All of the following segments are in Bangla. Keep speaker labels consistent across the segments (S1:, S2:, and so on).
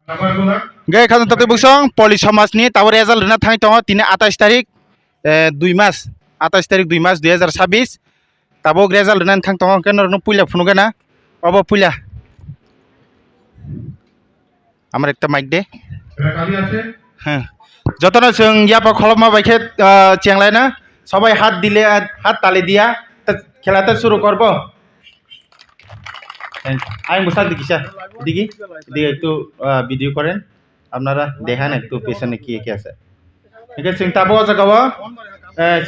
S1: गे खाजों ताते बुसं पलिस समाजनि तावर रेजाल्ट होना थाङै दङ दिनै 28 तारिख 2 मास 28 तारिख 2 मास 2026 ताबो रेजाल्ट होना थां दङ केन पुइला फुनुगोना अबो पुइला আমার একটা মাইক দে হ্যাঁ যতনা जों ইয়াপা খলমা বাইকে চেংলাই না সবাই হাত দিলে হাত তালি দিয়া খেলাটা শুরু করব আমি বসা দিকিসা দিকি দিকে একটু ভিডিও করেন আপনারা দেখান একটু পেছনে কি কি আছে ঠিক আছে जों তাবো জায়গাও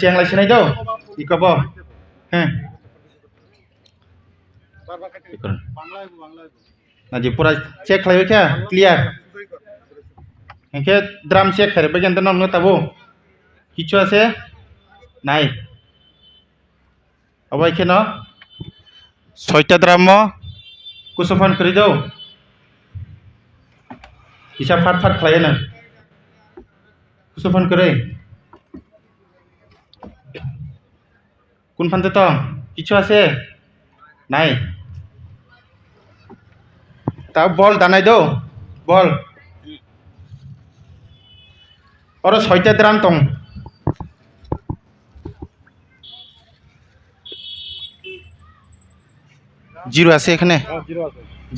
S1: চেংলাই সিনাই দাও কি কব হ্যাঁ না যে পুরা চেক খাইবে কে ক্লিয়ার একে ড্রাম চেক খাইবে কেন নন তাবো কিছু আছে নাই অবাই কেন 6টা ড্রাম কুসফান করে দাও হিসাব ফাট ফাট খাইয়ে না কুসফান করে কোন ফানতে তো কিছু আছে নাই তা বল দানাই দাও বল ওর 6টা ড্রাম তং জিরো আছে এখানে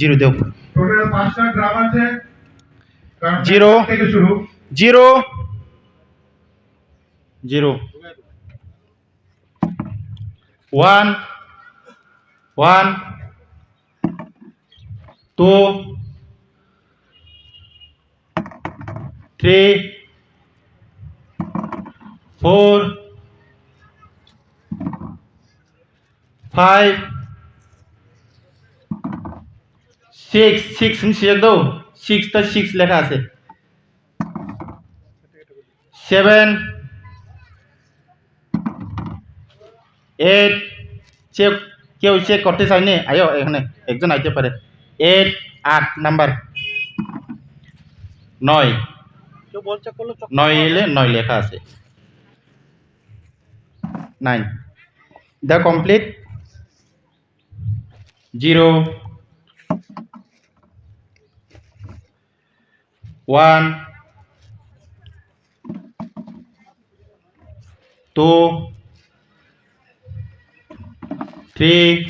S1: জিরো দেও
S2: টোটাল 5টা ড্রাম আছে
S1: জিরো
S2: থেকে শুরু
S1: জিরো জিরো 1 1 2 3 4 5 6 6 নি সিলেক্ট দাও 6 টা 6 লেখা আছে 7 8 চেক কেউ চেক করতে চাইনি আয়ো এখানে একজন আইতে পারে 8 8 নাম্বার 9 9 এলে 9 লেখা আছে 9 দা complete 0 1 2 3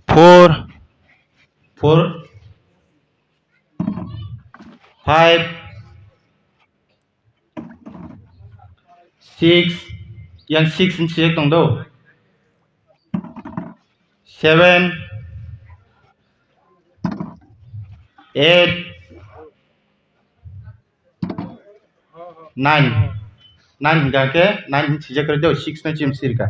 S1: 4 4 5 6 yang 6 ni select tong do 7 8 9 9 hingga ke 9 sejak kerja 6 na chim sirka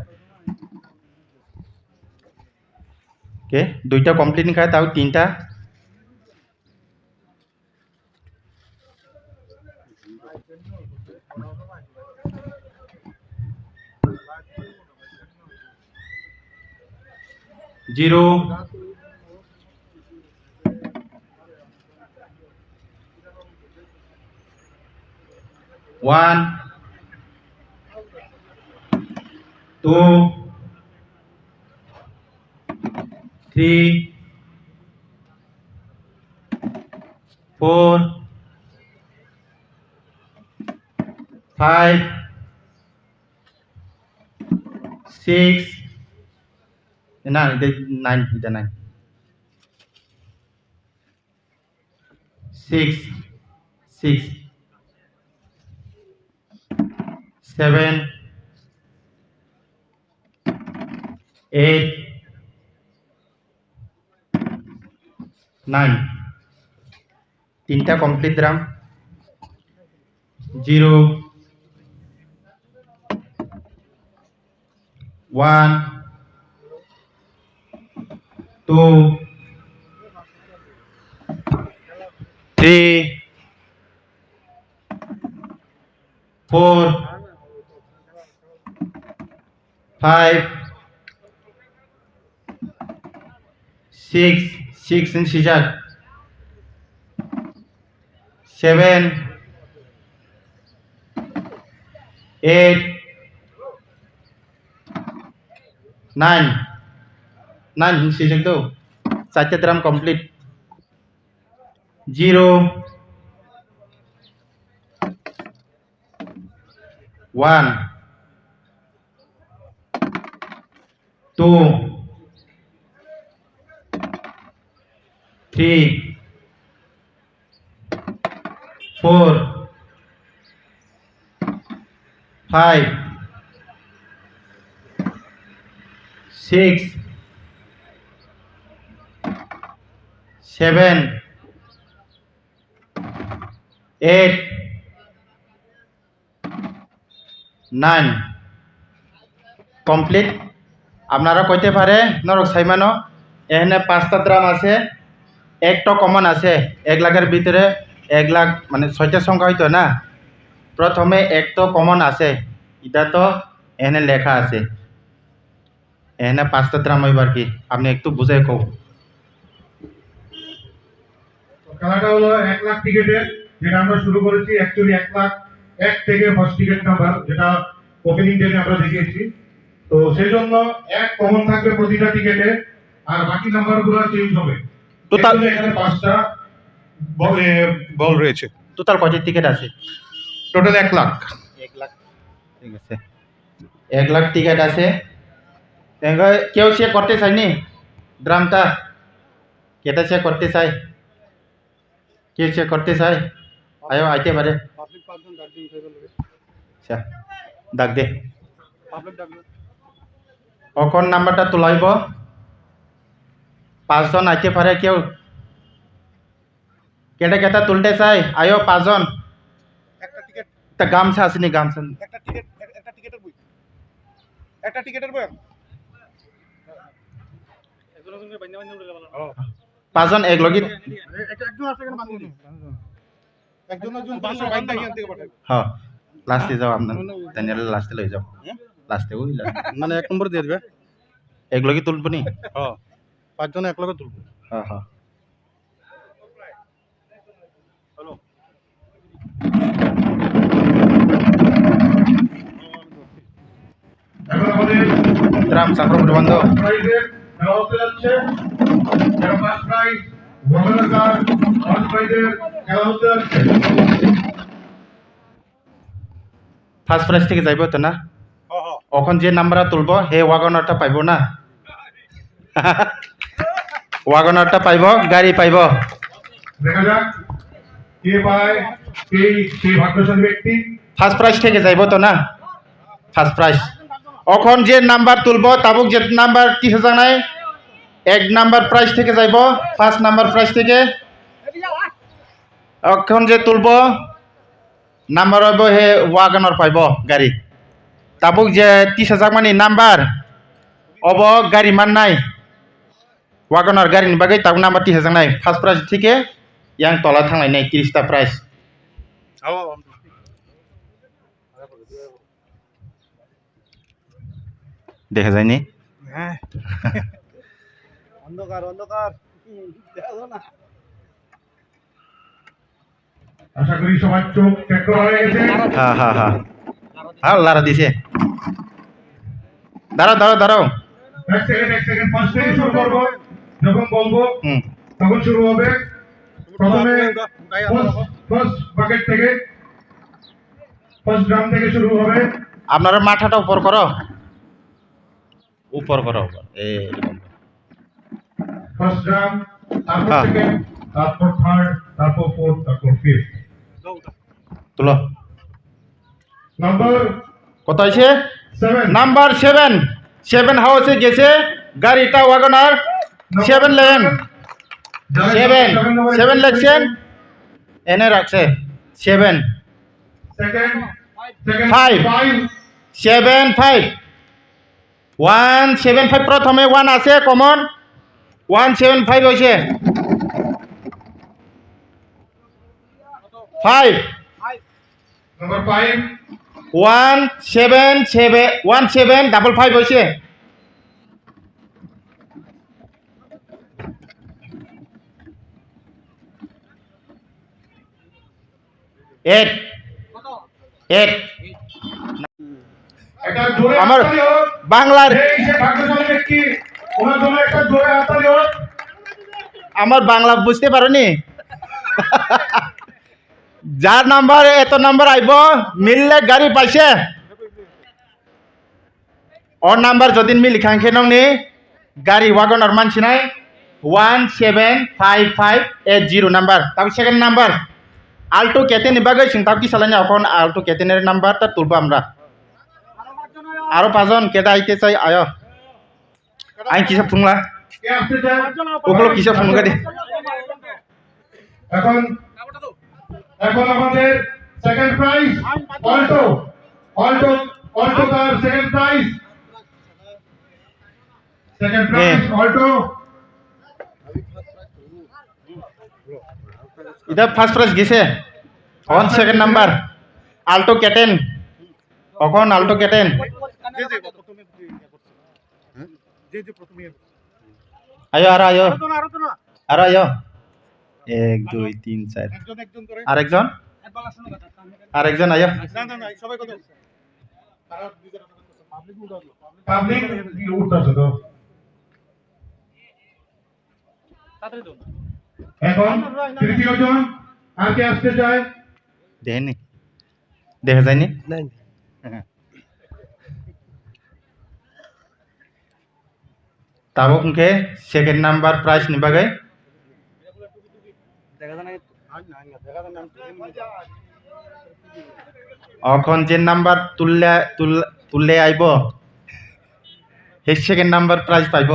S1: oke duita complete ni kaya tahu tinta zero 1 2 3 4 5 6 nah itu 9 itu 9 6 6 7 8 9 তিনটা complete drum 0 1 2 3 4 5 6 6 in sejak 7 8 9 9 in sejak tu 4টে ড্রাম কমপ্লিট 0 1 2 3 4 5 6 7 8 9 কমপ্লিট আপনারা কইতে পারে নরক সাইমানো এখানে 5টা ড্রাম আছে একটা কমন আছে 1 লাখের ভিতরে 1 লাখ মানে 6টা সংখ্যা হইতো না প্রথমে একটা কমন আছে এটা তো এখানে লেখা আছে এখানে 5টা ড্রাম হইবার কি আপনি একটু বুঝাই কও
S2: খেলাটা হলো 1 লাখ টিকেটের, যেটা আমরা শুরু করেছি অ্যাকচুয়ালি 1 লাখ 1 থেকে ফার্স্ট টিকেট নাম্বার, যেটা ওপেনিং ডেতে আমরা দেখিয়েছি। তো সেই জন্য এক কমন থাকবে প্রতিটা টিকেটে, আর বাকি নাম্বারগুলো চেঞ্জ হবে।
S1: তো তার
S2: এখানে 5টা বল রয়েছে।
S1: টোটাল কয়টি টিকিট আছে
S2: টোটাল 1 লাখ।
S1: 1 লাখ ঠিক আছে 1 লাখ টিকিট আছে কেউ সে করতে চায়নি ড্রামটা কেটা সে করতে চায় কে সে করতে চায় আয়ো আইতে পারে আচ্ছা ডাক দে কখন নাম্বারটা তোলাইব 5 জন আইতে পারে কেউ কেটা কেটা তুলতে চায় আয়ো 5 জন
S3: একটা টিকেট
S1: তা গামছা আসেনি গামছা
S3: একটা টিকেটের বই একজন একজন বাইনা বাইনা উড়ে গেল
S1: 5 জন এক লগি
S3: একজন আছে এখানে বান্ধি একজন বান্ধা বাইনা ইয়ান থেকে পাঠাই
S1: হ্যাঁ লাস্টে যাও আপনার তাইনারে লাস্টে লই যাও লাস্টে ওই
S3: মানে 1 নম্বর দিয়ে দিবে
S1: এক লগি তুলব নি
S3: হ্যাঁ 5 জন এক লগে তুলবো
S1: হ্যাঁ হ্যাঁ
S3: হ্যালো
S2: এখন আমাদের
S1: ড্রাম চাকর বন্ধ
S2: প্রাইজের খেলা হতে যাচ্ছে। যারা ফার্স্ট প্রাইজ ওয়াগনার ফার্স্ট প্রাইজের খেলা হতে যাচ্ছে।
S1: ফার্স্ট প্রাইজ থেকে যাইব তো না
S3: হ্যাঁ হ্যাঁ
S1: এখন যে নাম্বারটা তুলব হে ওয়াগনারটা পাইব না ওয়াগনারটা পাইব গাড়ি পাইব
S2: দেখা যাক কে পায়, সেই ভাগ্যশালী ব্যক্তি।
S1: ফার্স্ট প্রাইজ থেকে যাইব তো না ফার্স্ট প্রাইজ এখন যে নাম্বার তুলব তাবুক যে নাম্বার 30,000 নাই 1 নাম্বার প্রাইজ থেকে যাইব ফার্স্ট নাম্বার প্রাইজ থেকে এখন যে তুলব নাম্বার হইব হে ওয়াগনার পাইব গাড়ি তাবুক যে 30,000 মানে নাম্বার অব গাড়ি মান নাই ওয়াগনার গাড়ি নিবাগে তাবুক নাম্বার 30,000 নাই ফার্স্ট প্রাইজ থেকে ইয়াং তলা থাंनाय নাই 30টা প্রাইজ দেখা যায়নি
S3: হ্যাঁ অন্ধকার অন্ধকার দেখা যায় না
S2: আশা করি সবার চোখ চেক করা হয়ে গেছে।
S1: হ্যাঁ হ্যাঁ হ্যাঁ হ্যাঁ লারা দিছে দাঁড়াও দাঁড়াও দাঁড়াও
S2: এক সেকেন্ড ফার্স্ট থেকে শুরু করব। যখন বলবো
S1: হুম
S2: তখন শুরু হবে। প্রথমে ফার্স্ট বাকেট থেকে, ফার্স্ট ড্রাম থেকে শুরু হবে।
S1: আপনারা মাথাটা উপর করো উপর করো এরকম
S2: ফার্স্ট ড্রাম, তারপর
S1: হ্যাঁ।
S2: সেকেন্ড, তারপর থার্ড, তারপর ফোর্থ, তারপর ফিফথ।
S1: তুলো
S2: নাম্বার
S1: কত আছে
S2: 7।
S1: নাম্বার 7 হাউসে গেছে গাড়িটা ওয়াগনার 7 লেন 7 লেখছেন এনে রাখছে 7
S2: সেকেন্ড
S1: 5
S2: 5
S1: 7 5 175 প্রথমে 1 আছে কমন 175 হইছে 5
S2: নাম্বার 5
S1: 1755 হইছে 8
S2: একটা জোরে
S1: আমার
S2: হাততালি হোক।
S1: বাংলার
S2: এই যে ভাগ্যশালী ব্যক্তি, ওনার জন্য একটা জোরে হাততালি হোক।
S1: আমার বাংলা বুঝতে পারোনি যার নাম্বার এত নাম্বার আইব মিললে গাড়ি পাইছে ওর নাম্বার যদি মিলি খাংখে নংনি গাড়ি ওয়াগনার মানছি নাই 175580 নাম্বার তারপর সেকেন্ড নাম্বার আল্টো কেটেনি বাগৈ সিংতাব কি চালানি এখন আল্টো কেটেনের নাম্বারটা তুলবো আমরা আরো 5 জন কেটা আইতে চাই আয় আই কিসব ফুংলা
S2: কে আসতে চায়
S1: ওগুলো কিসব ফুংলা দে
S2: এখন এখন আমাদের second prize Alto Alto Alto তার সেকেন্ড প্রাইজ অল্টো
S1: এটা ফার্স্ট প্রাইজ গেছে এখন সেকেন্ড নাম্বার আল্টো কেটেন এখন আল্টো কেটেন আয়ো আর আয়ো আর আয়ো 1 2 3 4 আরেকজন আরেকজন আয়ো
S2: পাবলিক উঠতেছে তো এখন তৃতীয় জন আর কে আসতে চায়
S1: দেখেনি দেখা যায়নি তাবো উনকে সেকেন্ড নাম্বার প্রাইজ নিবাগে এখন যে নাম্বার তুললে আইব সেই সেকেন্ড নাম্বার প্রাইজ পাইব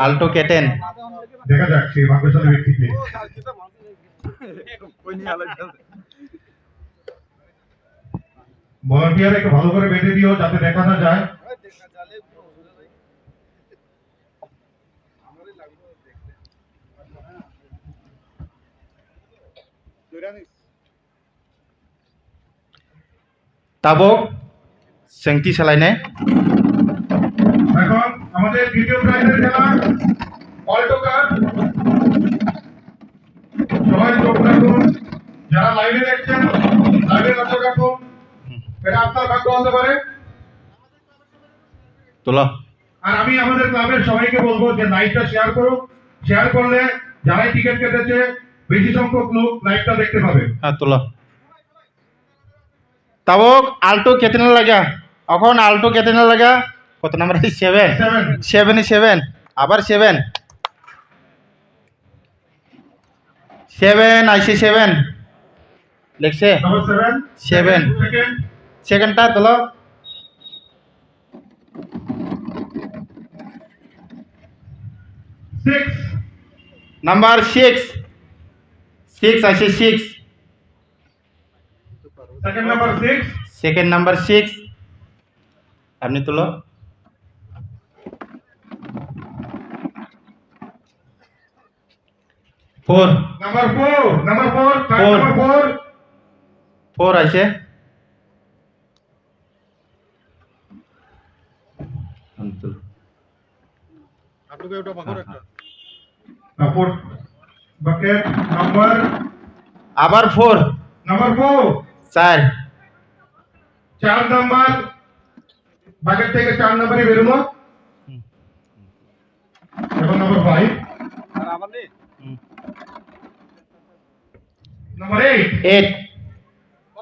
S1: আল্টো কেটেন
S2: দেখা যাক সেই ভাগ্যশালী ব্যক্তিকে ভলান্টিয়ার একটু ভালো করে বেঁধে দিও যাতে দেখা না যায়
S1: তাবো সেংটি চালাইনে
S2: এখন আমাদের দ্বিতীয় প্রাইজের খেলা অল্টো কার সবাই চোখ রাখুন যারা লাইভে দেখছেন লাইভে নজর রাখুন এটা আপনার ভাগ্য হতে পারে
S1: তোলো
S2: আর আমি আমাদের ক্লাবের সবাইকে বলবো যে লাইভটা শেয়ার করো শেয়ার করলে যারাই টিকিট কেটেছে বেশি সংখ্যক লোক লাইভটা দেখতে পাবে
S1: হ্যাঁ তোলো তাবো আল্টো কেটেন লাগা এখন আল্টো কেটেন লাগা কত নাম্বার 7 আবার 7 আইসে 7 লিখছে
S2: নাম্বার 7 সেকেন্ড
S1: সেকেন্ডটা তোলো
S2: 6
S1: নাম্বার 6 আইসে 6
S2: সেকেন্ড নাম্বার 6
S1: সেকেন্ড নাম্বার 6 আপনি তোলো
S2: নাম্বার 4
S1: আছে
S2: সাপোর্ট বাকেট নাম্বার
S1: আবার 4
S2: নাম্বার 4 নাম্বার বাকেট থেকে 4 নাম্বারই বেরোলো এখন নাম্বার 5 নাম্বার 8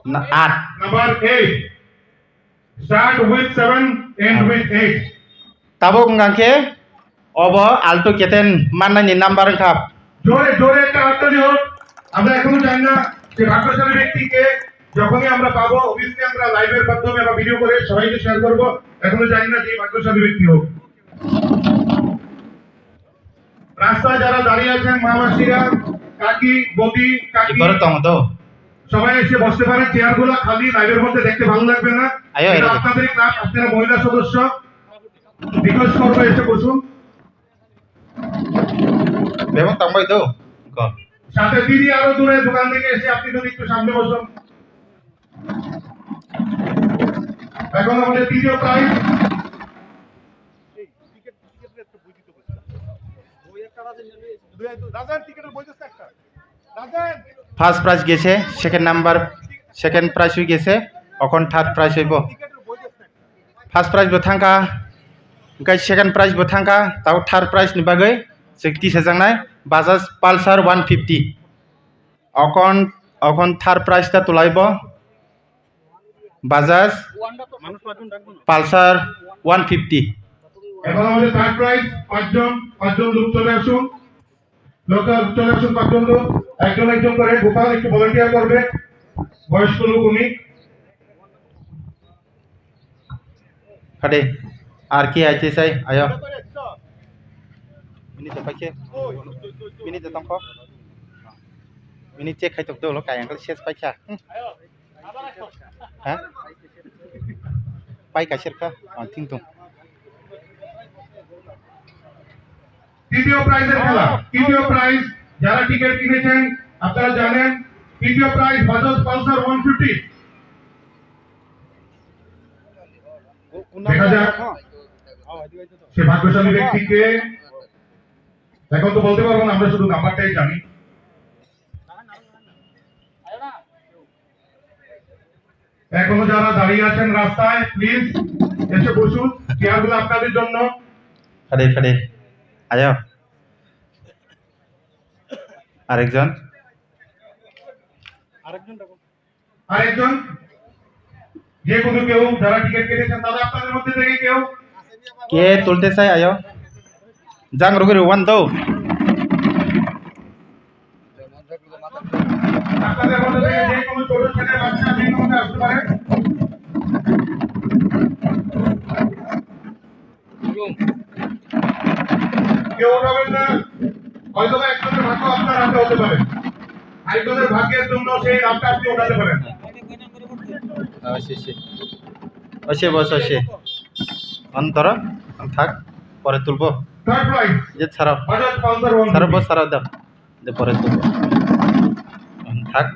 S1: না 8
S2: number 8 start with 7 end with 8
S1: তাবো গাংকে অব আল্টো কেটেন মাননানি নাম্বার খাপ
S2: জোরে জোরে একটা হাততালি হোক আমরা এখনো জানি না যে ভাগ্যশালী ব্যক্তিকে যখনই আমরা পাবো অবশ্যই আমরা লাইভের মাধ্যমে বা ভিডিও করে সবাইকে শেয়ার করব এখনো জানি না যে ভাগ্যশালী ব্যক্তি হোক রাস্তায় যারা দাঁড়িয়ে আছেন মা-মাসিরা কাকি বৌদি কাকি
S1: এবারে তো
S2: সবাই এসে বসতে পারে চেয়ারগুলো খালি লাইভের মধ্যে দেখতে ভালো লাগবে না
S1: আয়ো,
S2: এটা
S1: এদিকে।
S2: আপনাদের ক্লাব আপনারা মহিলা সদস্য রিকোয়েস্ট করবো এসে বসুন
S1: বেবং তাম্বাই তো ক
S2: সাথে দিদি আরো দূরে দোকান থেকে এসে আপনি যদি একটু সামনে বসুন এখন আমাদের তৃতীয় প্রাইজ
S1: ফার্স্ট প্রাইজ গেছে সেকেন্ড প্রাইজ হয়ে গেছে এখন থার্ড প্রাইজ হইব ফার্স্ট প্রাইজ বো থাকা ओमफ्राय सेकेंड प्राइज बो थांका ताव थार्ड प्राइज नि बागै 60 সেজাংনাই বাজাজ পালসার 150 অখন থার্ড প্রাইসটা তোলাইব বাজাজ পালসার 150
S2: এখন আমাদের থার্ড প্রাইজ পাঁচজন লোক চলে আসুন পাঁচজন লোক একজন করে গোপাল একটু ভলান্টিয়ার করবে বয়স্ক লোক উনি
S1: খাটে আর কি আইতে চাই আয় মিনিটে পাইছে মিনিটে তংখ মিনিট চেক খাই তক হলো কাই আঙ্কেল শেষ পাইছা হ্যাঁ পাই কাশেরকা কিন্তু
S2: তৃতীয় প্রাইজের খেলা তৃতীয় প্রাইজ যারা টিকিট কিনেছেন আপনারা জানেন তৃতীয় প্রাইজ বাজাজ পালসার 150 দেখা যাক সে ভাগ্যশালী ব্যক্তিকে এখন তো বলতে পারবো না আমরা শুধু নাম্বারটাই জানি এখনো যারা দাঁড়িয়ে আছেন রাস্তায় প্লিজ এসে বসুন চেয়ারগুলো আপনাদের জন্য
S1: খাটে খাটে আয় আরেকজন
S2: যে কোনো কেউ যারা টিকিট কেটেছেন দাদা আপনাদের মধ্যে থেকে কেউ
S1: কে তুলতে চাই আয় জাং রুগের ওয়ান দাও
S2: আপনাদের মধ্যে থেকে যে কোনো ছোট ছেলে বাচ্চা যে কোনো আসতে পারে কেউ উঠাবেন না হয়তো একজনের ভাগ্য আপনার হাতে হতে পারে আরেকজনের ভাগ্যের জন্য সেই নামটা আপনি উঠাতে পারেন
S1: অসে বস অসে অন্তর থাক পরে তুলবো
S2: থার্ড প্রাইজ
S1: যে ছাড়াও
S2: বাজাজ পালসার
S1: ছাড়াও বস ছাড়াও দাও যে পরে তুলবো থাক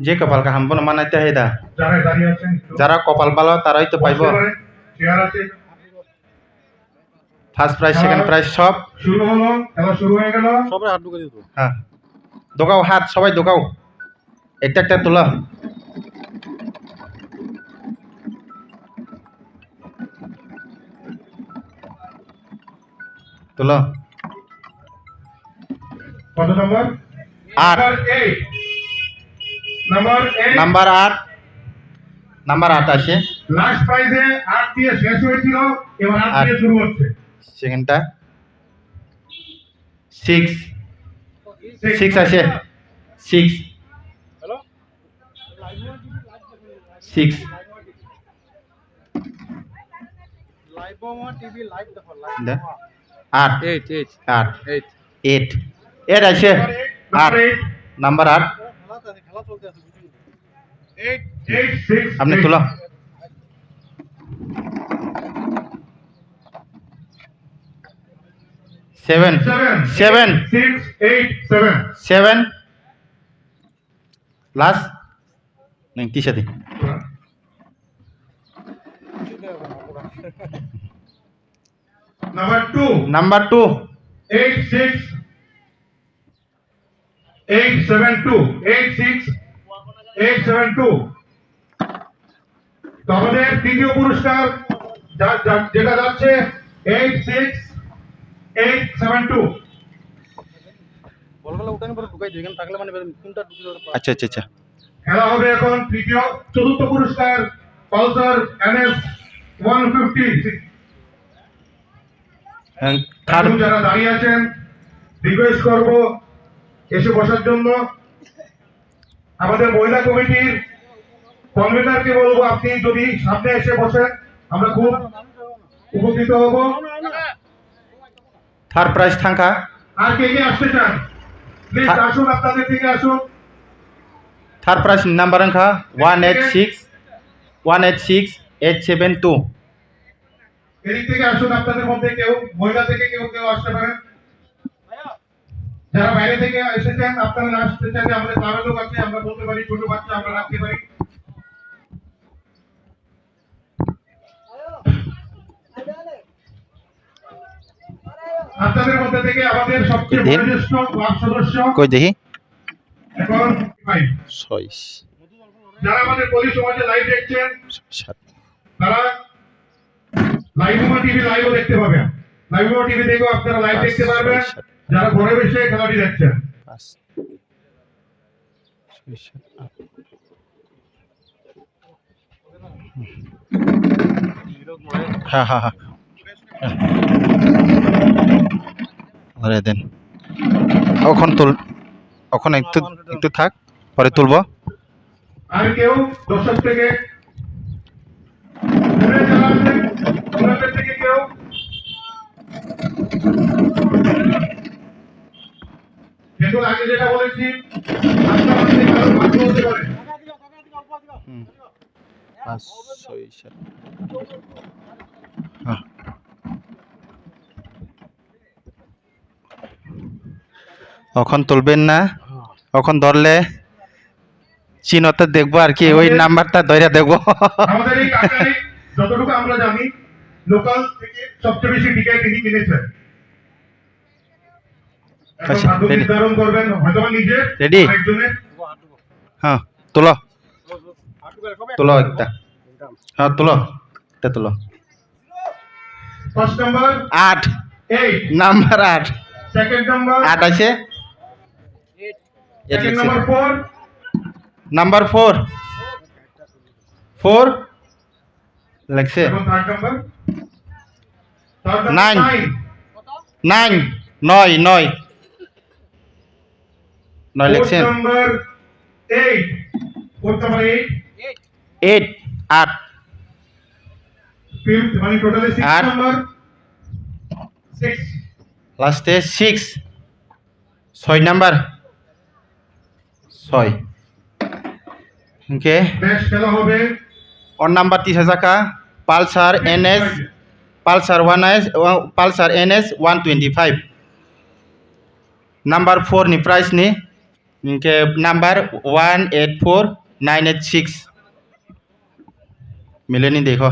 S1: যে কপাল কা হামবো না মানাইতে হয় দা
S2: যারা দাঁড়িয়ে আছেন
S1: যারা কপাল ভালো তারাই তো পাইবো
S2: চেয়ার আছে
S1: ফার্স্ট প্রাইজ সেকেন্ড প্রাইজ সব
S2: শুরু হলো খেলা শুরু হয়ে গেল
S3: সবাই হাত ঢুকে দিত
S1: হ্যাঁ দোকাও হাত সবাই দোকাও একটা একটা তোলা তোলা
S2: কত নম্বর
S1: 8 নাম্বার 8 আছে
S2: লাস্ট প্রাইজে 8 দিয়ে শেষ হয়েছিল এবার 8 দিয়ে শুরু হচ্ছে
S1: সেকেন্ডটা 6 আছে 6
S3: লাইভ টিভি লাইভ দেখো
S1: দে 8 আছে 8 নাম্বার 8
S3: খেলা চলতে আছে বুঝলি
S2: 8 6
S1: আপনি তোলা সেভেন 7 লাস্ট नहीं तीसरा दिन
S2: number 2
S1: नंबर 2
S2: 86872 তো আমাদের তৃতীয় পুরস্কার যেটা যাচ্ছে 86872
S3: বলগুলো উঠানি পরে ঢুকাই দিই এখানে থাকলে মানে কোনটা ঢুকে যাবে
S1: अच्छा अच्छा अच्छा
S2: খেলা হবে এখন চতুর্থ পুরস্কার পালসার NS 150
S1: থার্ড
S2: যারা দাঁড়িয়ে আছেন রিকোয়েস্ট করব এসে বসার জন্য আমাদের মহিলা কমিটির কনভেনারকে বলবো আপনি যদি সামনে এসে বসেন আমরা খুব উপকৃত হব
S1: থার্ড প্রাইজ থাকা
S2: আর কে কে আসতে চান প্লিজ আসুন আপনাদের থেকে আসুন
S1: থার্ড প্রাইজ নাম্বার अंका 186872
S2: এদিক থেকে আসুন আপনাদের মধ্যে কেউ মহিলা থেকে কেউ আসতে পারেন যারা বাইরে থেকে এসেছেন আপনারা না আসতে চাইলে আমাদের ক্লাবের লোক আছে আমরা বলতে পারি ছোট বাচ্চা আমরা রাখতে পারি আপনাদের মধ্যে থেকে আমাদের সবচেয়ে বয়োজ্যেষ্ঠ ক্লাব সদস্য
S1: কই দেখি
S2: এখন ভাই
S1: 6
S2: যারা আমাদের পল্লী সমাজে লাইভ দেখছেন
S1: 7
S2: তারা লাইভমা টিভি লাইভও দেখতে পাবেন। লাইভমা টিভি দেখেও আপনারা লাইভ দেখতে পারবেন যারা ঘরে বসে খেলাটি দেখছেন।
S1: হ্যাঁ হ্যাঁ হ্যাঁ আরে দেন এখন একটু একটু থাক, পরে তুলবো।
S2: আর কেউ দর্শক থেকে দূরে যারা আছেন ওনাদের থেকে কেউ দেখুন, আগে যেটা বলেছি আপনার মধ্যে কারো ভাগ্য হতে পারে।
S1: এখন তুলবেন না, এখন ধরলে চিহ্নতে দেখবো আর কি, ওই নাম্বারটা ধরে দেখবো।
S2: আমাদের এই কাকাই যতটুকু আমরা জানি লোকাল থেকে সবচেয়ে বেশি টিকায় তিনি কিনেছেন। এখন
S1: আচ্ছা,
S2: ভাগ্য
S1: ready?
S2: নির্ধারণ করবেন হয়তো নিজে
S1: Ready?
S2: একজনের।
S1: হ্যাঁ তুলো তুলো একটা, হ্যাঁ তুলো এটা তুলো।
S2: First number
S1: 8
S2: 8,
S1: number 8
S2: second number
S1: 8 আছে,
S2: সেকেন্ড নাম্বার 4,
S1: নাম্বার 4 লাগছে,
S2: এবং থার্ড নাম্বার
S1: 9
S2: 9,
S1: 9 9 9 9
S2: ফোর্থ
S1: লাগছে,
S2: নাম্বার 8, ফোর্থ নাম্বার 8,
S1: 8 8
S2: ফিফথ মানে টোটালি 6
S1: 8
S2: নাম্বার 6,
S1: লাস্টে 6 6 নাম্বার 6 ওকে।
S2: ম্যাচ খেলা হবে
S1: और नंबर 30,000 का Pulsar NS Pulsar 1S Pulsar NS 125 number 4 नि प्राइस नि इनके नंबर 184986 मिले नहीं देखो।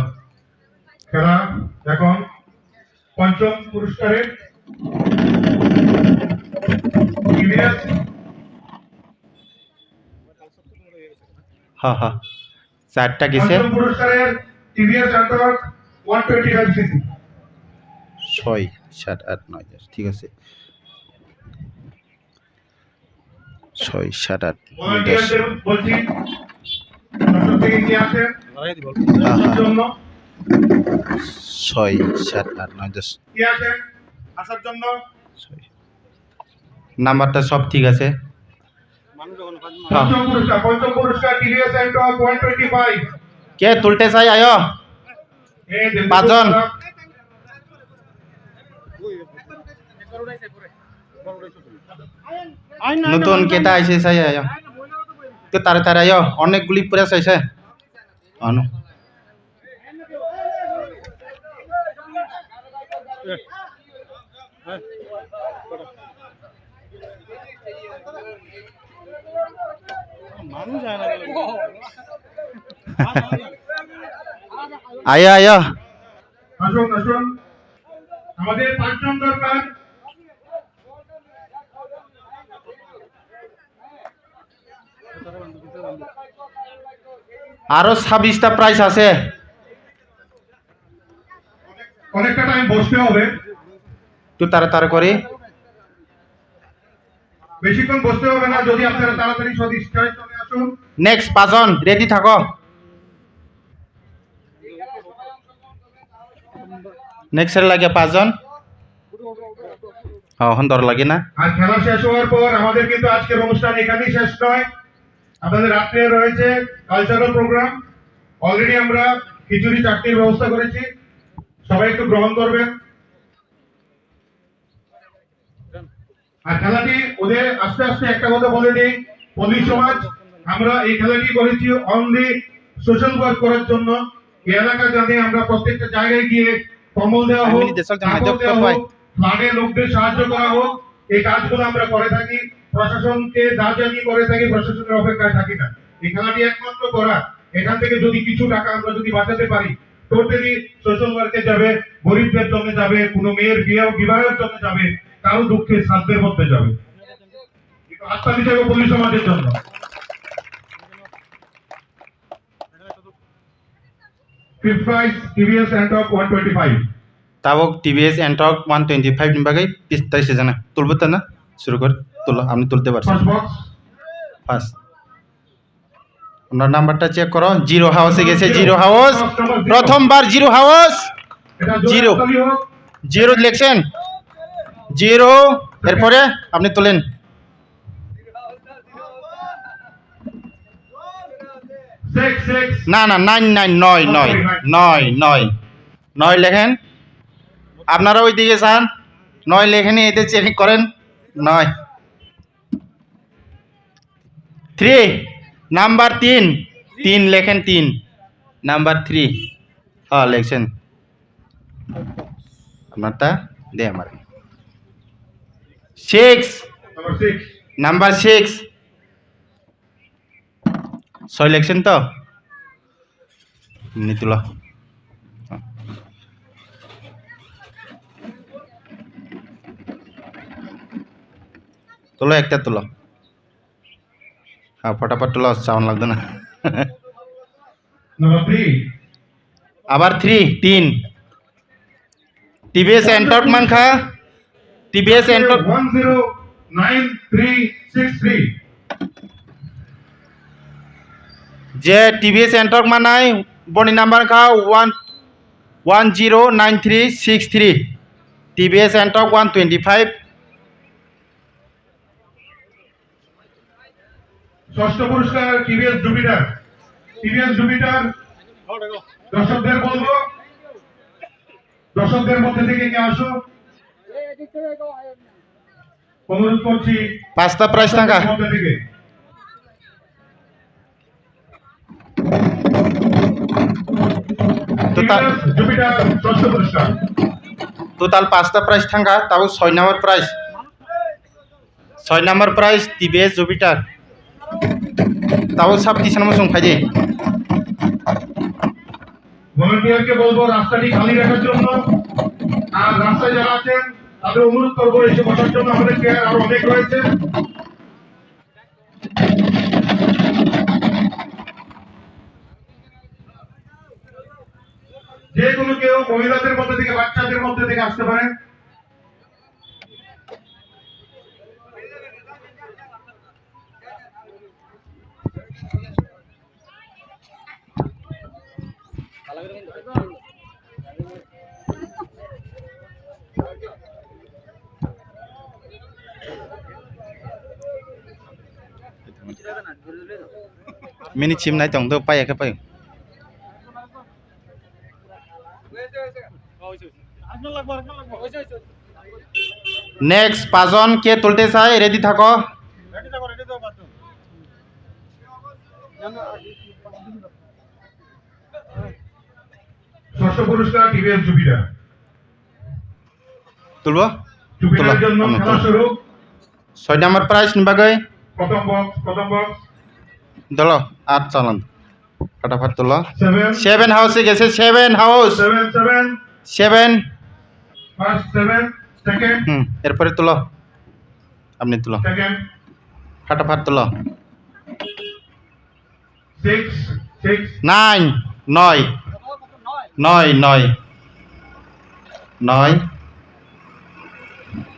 S2: খেলা এখন পঞ্চম পুরস্কারে টিভিএস
S1: हाँ हाँ चार्टा किसे
S2: পঞ্চম পুরস্কারের টিভিএস আল্ট্রা 125 সিসি
S1: 6 7 8 9 ঠিক আছে 6 7 8 9
S2: ভলান্টিয়ারদের বলছি দর্শক থেকে কি আছেন আসার জন্য
S1: 6 7 8 9 10
S2: কি আছেন আসার জন্য।
S1: নাম্বারটা সব ঠিক আছে।
S2: পঞ্চম পুরস্কার টিভিএস আল্ট্রা 125
S1: কে তুলতে চাই আয়ো
S2: এই দেখুন,
S1: পাঁচজন। নতুন কেটা আইছে চাই আয়ো তো তারে তারে আয়ো, অনেকগুলি প্রেস আইছে আনো আয়ো আয়ো
S2: আসুন আসুন, আমাদের 5 জন দরকার।
S1: আরো 26টা প্রাইস আছে,
S2: অনেকটা টাইম বসতে হবে,
S1: একটু তাড়াতাড়ি করি।
S2: বেশিক্ষণ বসতে হবে না, যদি আপনারা তাড়াতাড়ি সদিচ্ছায় চলে আসুন।
S1: নেক্সট 5 জন রেডি থাকো, নেক্সট এর লাগে 5 জন। এখন দর লাগে না।
S2: আর খেলা শেষ হওয়ার পর আমাদের কিন্তু আজকের অনুষ্ঠান এখানেই শেষ নয়, আপনাদের রাত্রে রয়েছে কালচারাল প্রোগ্রাম। অলরেডি আমরা খিচুড়ি চাটনির ব্যবস্থা করেছি, সবাই একটু গ্রহণ করবেন। আর খেলাটি ওদের আস্তে আস্তে একটা কথা বলে দিই, পল্লী সমাজ আমরা এই খেলাটি করেছি অনলি সোশ্যাল ওয়ার্ক করার জন্য। এই এলাকা জানে আমরা প্রত্যেকটা জায়গায় গিয়ে কম্বল দেওয়া হোক, কাপড় দেওয়া হোক, ফ্লাডে লোকদের সাহায্য করা হোক, এই কাজগুলো আমরা করে থাকি। প্রশাসনকে দা জানিয়ে করে থাকি, প্রশাসনের অপেক্ষায় থাকি না। এই খেলাটি একমাত্র করা, এখান থেকে যদি কিছু টাকা আমরা যদি বাঁচাতে পারি, টোটালি সোশ্যাল ওয়ার্কে যাবে, গরিবদের জন্য যাবে, কোনো মেয়ের বিবাহের জন্য যাবে, কারো দুঃখের সাধ্যের মধ্যে যাবে। হাততালি যাবে পল্লী সমাজের জন্য। Fifth prize TVS Antok 125.
S1: তাবক টিভিএস এন্টক 125 नि बागै 45 जना তুলবো তো না শুরু কর তুলো আপনি তুলতে পারছেন
S2: First box.
S1: ফার্স্ট আপনার নাম্বারটা চেক করো জিরো হাউসে গেছে জিরো হাউস প্রথমবার জিরো হাউস
S2: এটা
S1: Zero.
S2: জোড়াতালি হোক।
S1: জিরো লিখছেন জিরো এরপরে আপনি তোলেন
S2: Six.
S1: না না নাইন নাইন নয় নয় নয় নয় নয় লেখেন আপনারা ওই দিকে যান নয় লেখেন এতে চেক করেন নয় থ্রি নাম্বার তিন লেখেন তিন নাম্বার থ্রি হ্যাঁ লেখছেন আপনারটা দে আমার সিক্স
S2: Number 6.
S1: নাম্বার সিক্স ছয় লেখছেন তো তুলো তোলো একটা তোলো হ্যাঁ ফটাফট তোলো সাউন্ড লাগতো না
S2: Number 3.
S1: আবার তিন টিভিএস এন্টক মানখা টিভিএস এন্টক
S2: 109363.
S1: যে টিভিএস এন্টক মানাই বনি নাম্বার খা 109363 টিভিএস এন্টক 125
S2: ষষ্ঠ পুরস্কার TVS জুপিটার। TVS জুপিটার দর্শকদের বলবো দর্শকদের মধ্যে থেকে কে আসো অনুরোধ করছি
S1: পাঁচটা প্রাইস থাকা
S2: মধ্যে থেকে
S1: টোটাল
S2: TVS জুপিটার ষষ্ঠ পুরস্কার
S1: টোটাল পাঁচটা প্রাইস থাকা তাও 6 নম্বর প্রাইস 6 নম্বর প্রাইস টিভিএস জুপিটার তাও 26 নম্বর সংখ্যা দিয়ে
S2: ভলান্টিয়ারকে বলবো রাস্তাটি খালি রাখার জন্য আর রাস্তায় যারা আছেন তাদের অনুরোধ করবো এসে বসার জন্য আমাদের চেয়ার আরো অনেক রয়েছে যে কোনো কেউ মহিলাদের মধ্যে থেকে বাচ্চাদের মধ্যে থেকে আসতে পারেন
S1: মিনি চিম নাই তং তো পাই একে পাই নেক্সট পাঁচজন কে তুলতে চাই রেডি থাকো
S2: ষষ্ঠ পুরস্কার TVS জুপিটার
S1: তুলব
S2: জুপিটারের জন্য খেলা শুরু
S1: 6 নম্বর প্রাইস নিবাগৈ
S2: প্রথম বক্স
S1: দল আট চালান ফটাফট তুল
S2: 7
S1: সেভেন হাউসে গেছে seven house
S2: 7
S1: seven
S2: first 7 second
S1: এরপরে তুল আপনি তুল
S2: সেকেন্ড
S1: ফটাফট তুল
S2: 6
S1: নাইন নয় নয় নয় নয়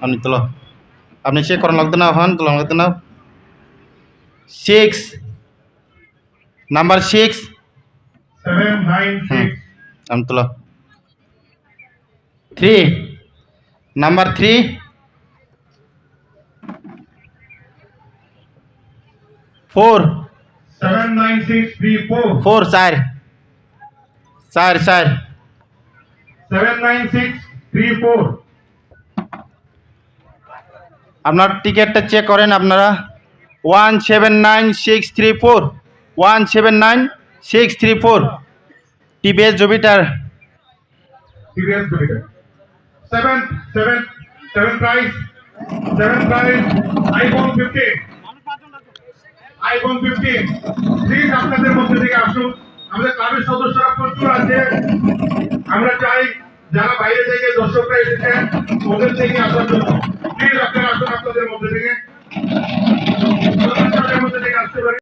S1: আপনি তুল আপনি চেক করা লাগতো না এখন তুলা লাগতো না 6 নাম্বার 6
S2: 7 9 6
S1: আমি তুল 3 নাম্বার 3 4
S2: 7 9 6 3 4
S1: 4 চার
S2: 7 9 6 3 4
S1: আপনার টিকেটটা চেক করেন আপনারা 179634 179634 TVS Jupiter
S2: TVS Jupiter 7 price iPhone 15 please আপনাদের মধ্যে থেকে আসুন আমাদের ক্লাবের সদস্যরা প্রচুর আছে আমরা চাই যারা বাইরে থেকে দর্শকরা এসেছেন ওদের থেকে আসার জন্য প্লিজ আপনারা আসুন আপনাদের মধ্যে থেকে সদস্যদের মধ্যে থেকে আসতে পারি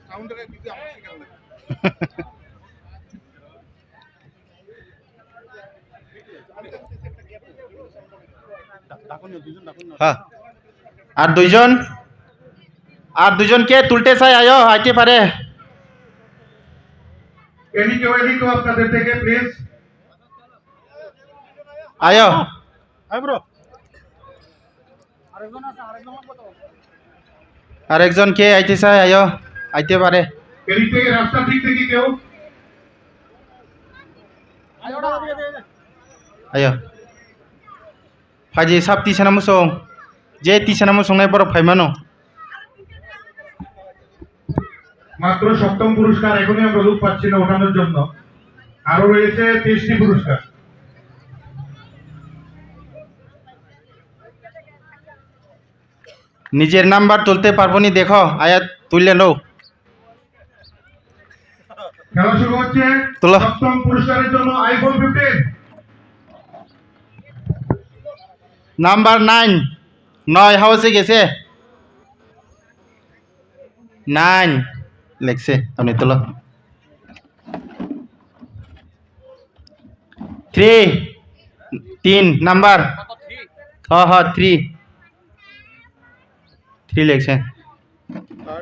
S3: সাউন্ডের যদি আমরা শিখার লাগে
S1: হ্যাঁ আর দুইজন কে তুলতে চাই আয়ো আইতে পারে
S2: এদিকেও আপনাদের থেকে প্লিজ
S1: আয়ো
S3: হ্যাঁ ব্রো
S1: আরেকজন কে আইতে চাই আয়ো আইতে পারে
S2: এদিক থেকে রাস্তার দিক থেকে কেউ
S1: ayo faji sab ti sana musong je ti sana musong nai borok faimano
S2: মাত্র সপ্তম পুরস্কার এখনই আমরা লোক পাচ্ছি না ওঠানোর জন্য আরো রয়েছে 30টি পুরস্কার
S1: নিজের নাম্বার তুলতে পারবো নি দেখো আয়াত তুললে লো
S2: খেলা শুরু হচ্ছে
S1: তোলো।
S2: সপ্তম পুরস্কারের জন্য আইফোন 15
S1: নাম্বার 9 হাউসে গেছে 9 লেখছে আপনি তোলো 3 নাম্বার হ্যাঁ 3 লেখছে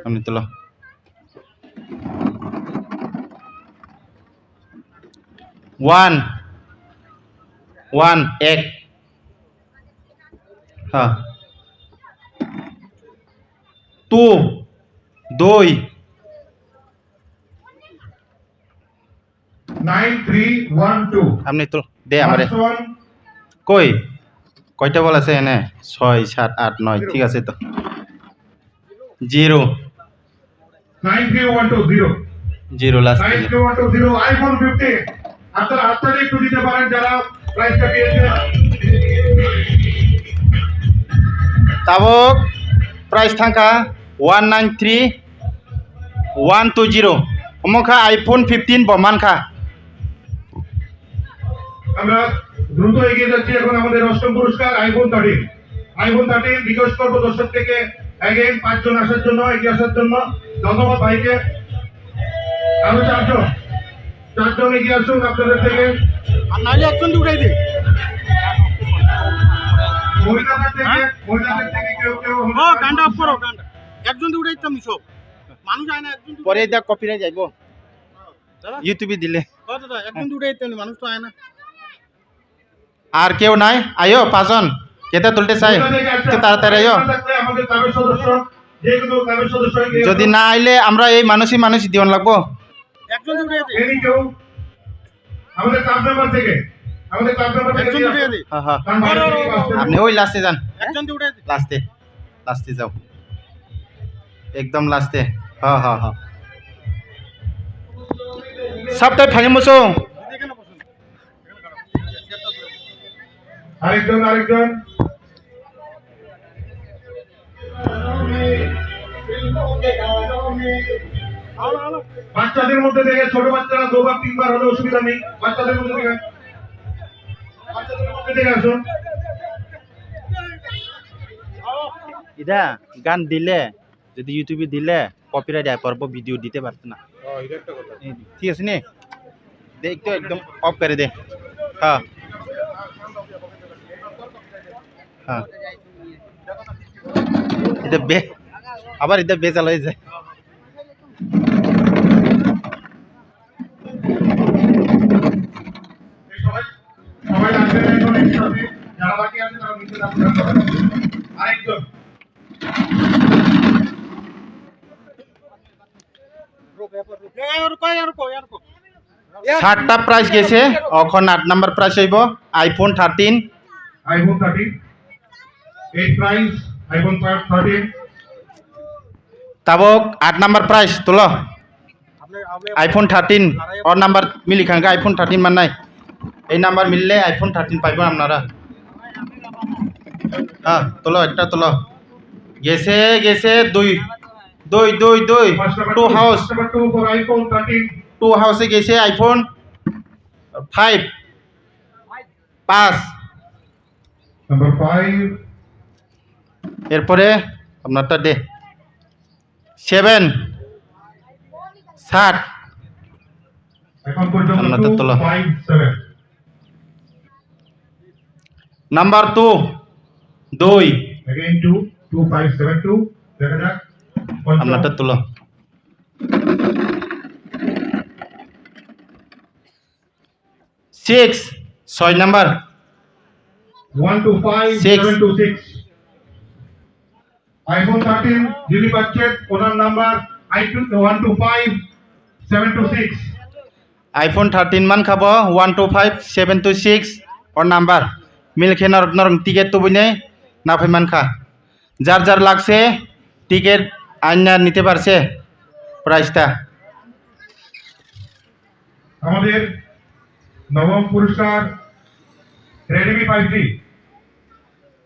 S1: আপনি তোলো 1 এক হ্যাঁ 2
S2: 9312
S1: আপনি তো দে আমারে
S2: Last one,
S1: কয়টা বল আছে এনে 6 7 8 9 ঠিক আছে তো 0
S2: 93120
S1: লাস্ট
S2: 93120 আইফোন 15 আপনারা হাততালি একটু দিতে পারেন যারা প্রাইসটা পেয়েছেন
S1: তাবক প্রাইস থাকা 193120 অমখা আইফোন 15 বমানখা
S2: আমরা দ্রুত এগিয়ে যাচ্ছি এখন আমাদের অষ্টম পুরস্কার আইফোন 13 রিকোয়েস্ট করবো দর্শক থেকে অ্যাগেন 5 জন আসার জন্য এগিয়ে আসার জন্য ধন্যবাদ ভাইকে আরো 4 জন এগিয়ে আসুন আপনাদের থেকে
S3: আর নাইলে একজন দিয়ে উঠাই দে
S2: মহিলাদের থেকে কেউ
S3: হ্যাঁ গানটা অফ করো গানটা একজন দিয়ে উঠাইতাম সব মানুষ আয় না একজন
S1: পরে দা কপিরাইট যাইবো
S3: দাদা
S1: ইউটিউবে দিলে
S3: দাদা একজন দিয়ে উঠাইতাম মানুষ তো আয় না
S1: আর কেউ নাই আয়ো 5 জন কেটা তুলতে চাই একটু তাড়াতাড়ি আয়ো
S2: আমাদের ক্লাবের সদস্য যে কোনো ক্লাবের সদস্য
S1: যদি না আইলে আমরা এই মানুষই দিওন লাগবো
S3: একজন দিয়ে উঠাই দে
S2: এনি কেউ আমাদের ক্লাব মেম্বার থেকে
S3: একজন দিয়ে উঠাই দে
S1: হ্যাঁ আপনি ওই লাস্টে যান
S3: একজন দিয়ে উঠাই দে
S1: লাস্টে যাও একদম লাস্টে হ্যাঁ সবটাই ফাইন মুসো
S3: এখানে বসুন
S2: আরেকজন বাচ্চাদের মধ্যে থেকে ছোট বাচ্চারা 2 বার 3 বার হলে অসুবিধা নেই বাচ্চাদের মধ্যে থেকে আসুন
S1: ইদা গান দিলে যদি ইউটিউবে দিলে কপিরাইট আয় পড়বো ভিডিও দিতে পারতো না ঠিক আছে নে দেখ তো একদম অফ করে দে হ্যাঁ এটা আবার এটা বেজাল হয়ে যায়
S2: সবাই আসবেন এখন একসাথে যারা বাকি আছে তারা নিচে আপনারা করেন আরেকজন
S1: সাতটা প্রাইস গেছে এখন 8 নাম্বার প্রাইস হইব iPhone 13
S2: 8 price iPhone 13
S1: তাবক 8 number price তোলো আইফোন 13 और নাম্বার মিলি খাঙ্গা আইফোন 13 মান নাই এই নাম্বার মিললে আইফোন 13 পাইবেন আপনারা হ্যাঁ তোলো একটা তোলো গেছে 2 হাউস
S2: number 2 for iPhone 13
S1: 2 হাউসে গেছে আইফোন 5
S2: number 5
S1: এরপরে আপনারটা দে 7 60
S2: এখন পর্যন্ত
S1: আপনারটা তোলো।
S2: 257
S1: নাম্বার 2 2
S2: again 2572 দেখা যাক পঞ্চম
S1: আপনারটা তুলো 6 6 নাম্বার
S2: 125726 iPhone 13 যিনি পাচ্ছেন ওনার নাম্বার I125726
S1: iPhone 13 মান খাব 125726 ওর নাম্বার মিলখে নরম টিকেট তো বইনে না ফাইমান খা যার যার লাগছে টিকেট আইনা নিতে পারছে প্রাইসটা
S2: আমাদের নবম পুরস্কার Redmi 5G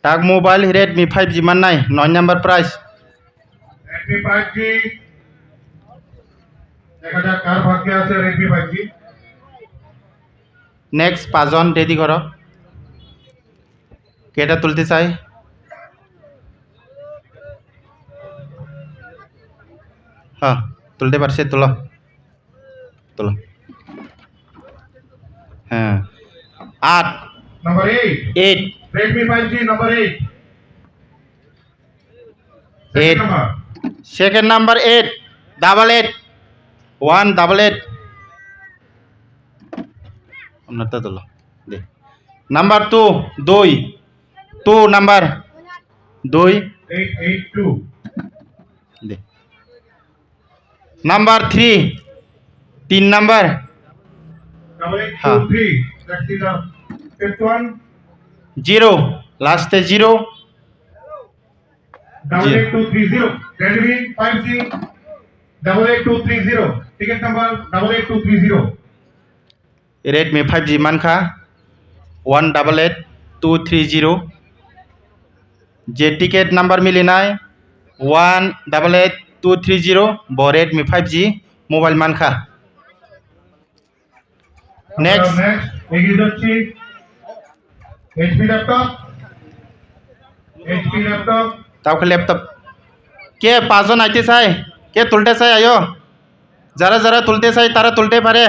S1: টাক মোবাইল Redmi 5G মান নাই 9 নাম্বার প্রাইস
S2: Redmi 5G দেখা যাক কার ভাগ্যে আছে Redmi 5G
S1: নেক্সট 5 জন রেডি করো কেটা তুলতে চাই হ্যাঁ তুলতে পারছে তুলো তুলো হ্যাঁ 8
S2: number 8
S1: 8
S2: Redmi 5G number 8
S1: 8
S2: number
S1: second number 8 88 188 আপনারটা তুলো দে নাম্বার 2 2 নাম্বার 2
S2: 882
S1: দে নাম্বার 3 3 নাম্বার
S2: double
S1: हाँ।
S2: 823 let's see the fifth one
S1: 0 লাস্টে 0
S2: double 8230 Redmi 5G double 8230 ticket number double 8230
S1: Redmi 5G মানখা 188230 যে টিকেট নাম্বার মিলি নাই 188230 ব Redmi 5G মোবাইল মানখা নেক্সট
S2: next এগিয়ে যাচ্ছি HP laptop
S1: তাও ল্যাপটপ কে 5 জন আইতে চাই কে তুলতে চাই আয়ো যারা যারা তুলতে চাই তারা তুলতে পারে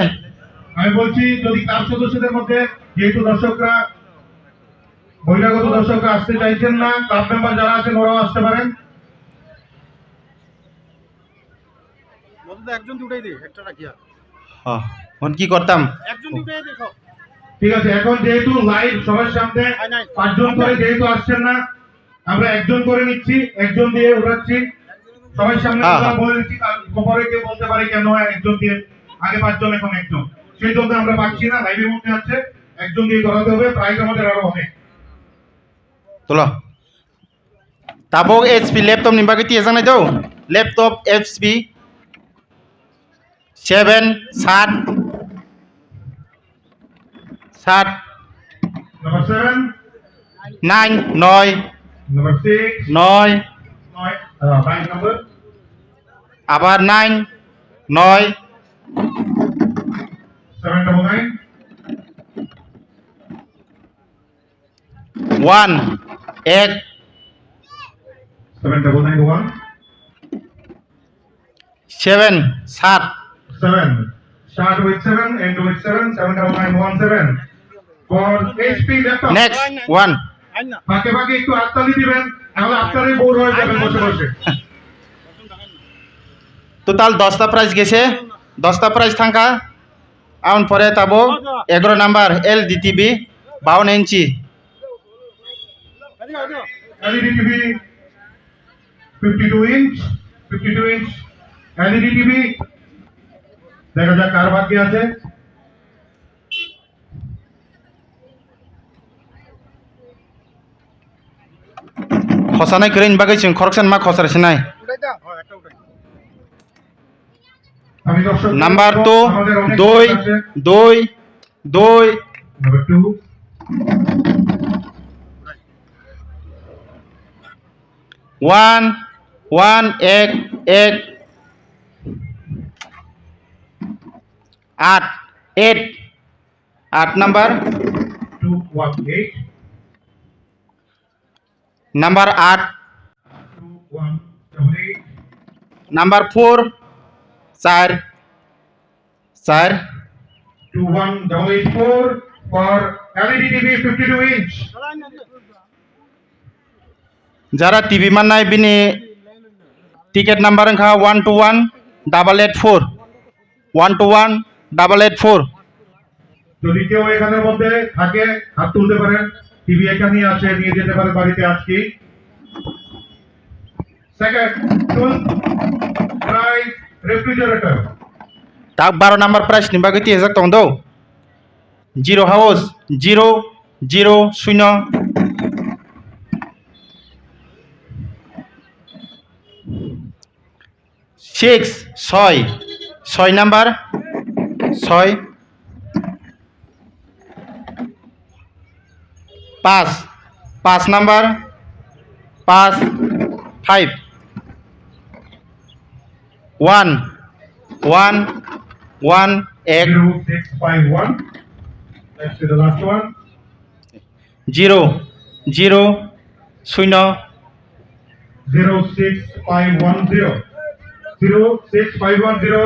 S2: আমি বলছি যদি ক্লাব সদস্যদের মধ্যে যেহেতু দর্শকরা বহিরাগত দর্শকরা আসতে চাইছেন না ক্লাব মেম্বার যারা আছেন ওরাও আসতে পারেন
S3: একজন দুটাই দে একটা রাখিয়া
S1: হ্যাঁ এখন কি করতাম
S3: একজন দুটাই দেখো
S2: ঠিক আছে এখন যেহেতু লাইভ সবার সামনে 5 জন করে যেহেতু আসছেন না আমরা একজন করে নিচ্ছি একজন দিয়ে উঠাচ্ছি সবার সামনে
S1: হ্যাঁ,
S2: আমরা
S1: হ্যাঁ।
S2: বলে দিচ্ছি পরে কেউ বলতে পারে কেন একজন দিয়ে আগে 5 জন এখন একজন সেই জন্য আমরা পাচ্ছি না লাইভের মধ্যে আছে একজন দিয়ে করাতে হবে প্রাইস আমাদের আরো অনেক
S1: তুলো তাবো HP ল্যাপটপ নিবাকে তি এজানাই দাও laptop HP 7 7 7
S2: number 7
S1: 9 9
S2: number 6
S1: 9
S2: 9 number
S1: আবার 9 9
S2: 799
S1: 1 1
S2: 7991
S1: 7 7
S2: 7 start with 7 end with 7 79917 for HP laptop
S1: next 1
S3: আইন না
S2: ফাঁকে ফাঁকে একটু হাততালি দিবেন তাহলে আপনারাই বোর হয়ে যাবেন বসে বসে
S1: টোটাল 10টা প্রাইস গেছে 10টা প্রাইস থাকা এখন পরে তাবো 11 নাম্বার LDTV 52 ইঞ্চি
S2: LED TV 52 inch LED TV দেখা যাক কার ভাগ্যে আছে
S1: খসানাই করে ইনবাগাইছেন খরকসান মা খসারছে নাই
S3: উঠাই দাও হ্যাঁ একটা উঠাই
S2: আমি দর্শক
S1: নাম্বার 2
S2: আমাদের অনেক
S1: 2
S2: আছে
S1: 2 2
S2: number 2
S1: 1 1 1 1 8 8 8 number
S2: 218
S1: number 8
S2: 2188
S1: number 4 4 4
S2: 21884 for LED TV 52 inch.
S1: যারা টিভি মানায় বিনি টিকেট নাম্বার খা 121-884 121-884
S2: যদি কেউ এখানের মধ্যে থাকে হাত তুলতে পারেন। টিভি এখানে আছে, নিয়ে যেতে পারেন বাড়িতে আজকে। Second prize refrigerator.
S1: তা 12 নাম্বার প্রাইস নিবা গতি হাজার টং দাও 0 হাউস 0 0 0 6 6 নাম্বার 6 5 নাম্বার 5 5 1 1 1 এক
S2: 0651. Let's see the last one.
S1: 0 0 0
S2: 06510. 06510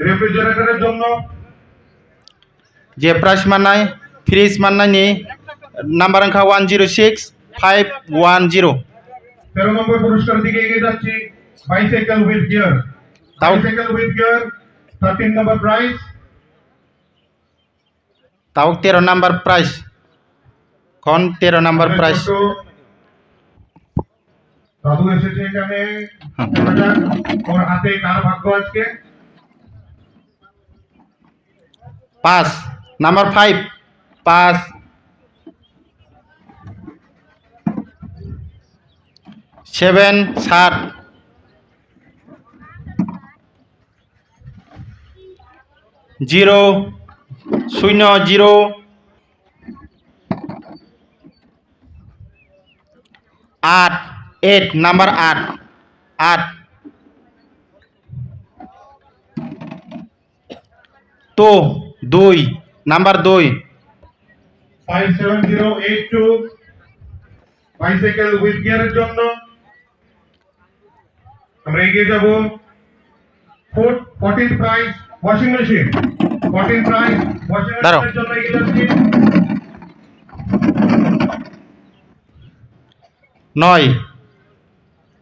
S2: রেফ্রিজারেটরের জন্য
S1: যে প্রাইস মানায় ফ্রিজ মানায়নি নাম্বার অঙ্কা 106510
S2: 13 নম্বর পুরস্কারের দিকে এগিয়ে যাচ্ছি। Bicycle with gear. Bicycle with gear 13 number price.
S1: তাও 13 নাম্বার প্রাইস কোন 13 নাম্বার প্রাইস
S2: দাদু এসেছে এখানে। ওর হাতে কার ভাগ্য আজকে?
S1: 5 নাম্বার 5 5 7 7 0 0 0 8 8 নাম্বার 8 8 তো 2 নাম্বার 2
S2: 57082 বাইসাইকেল উইথ গিয়ারের জন্য আমরা এগিয়ে যাব। 14 price washing machine. 14 price washing মেশিনের জন্য এগিয়ে যাচ্ছি।
S1: 9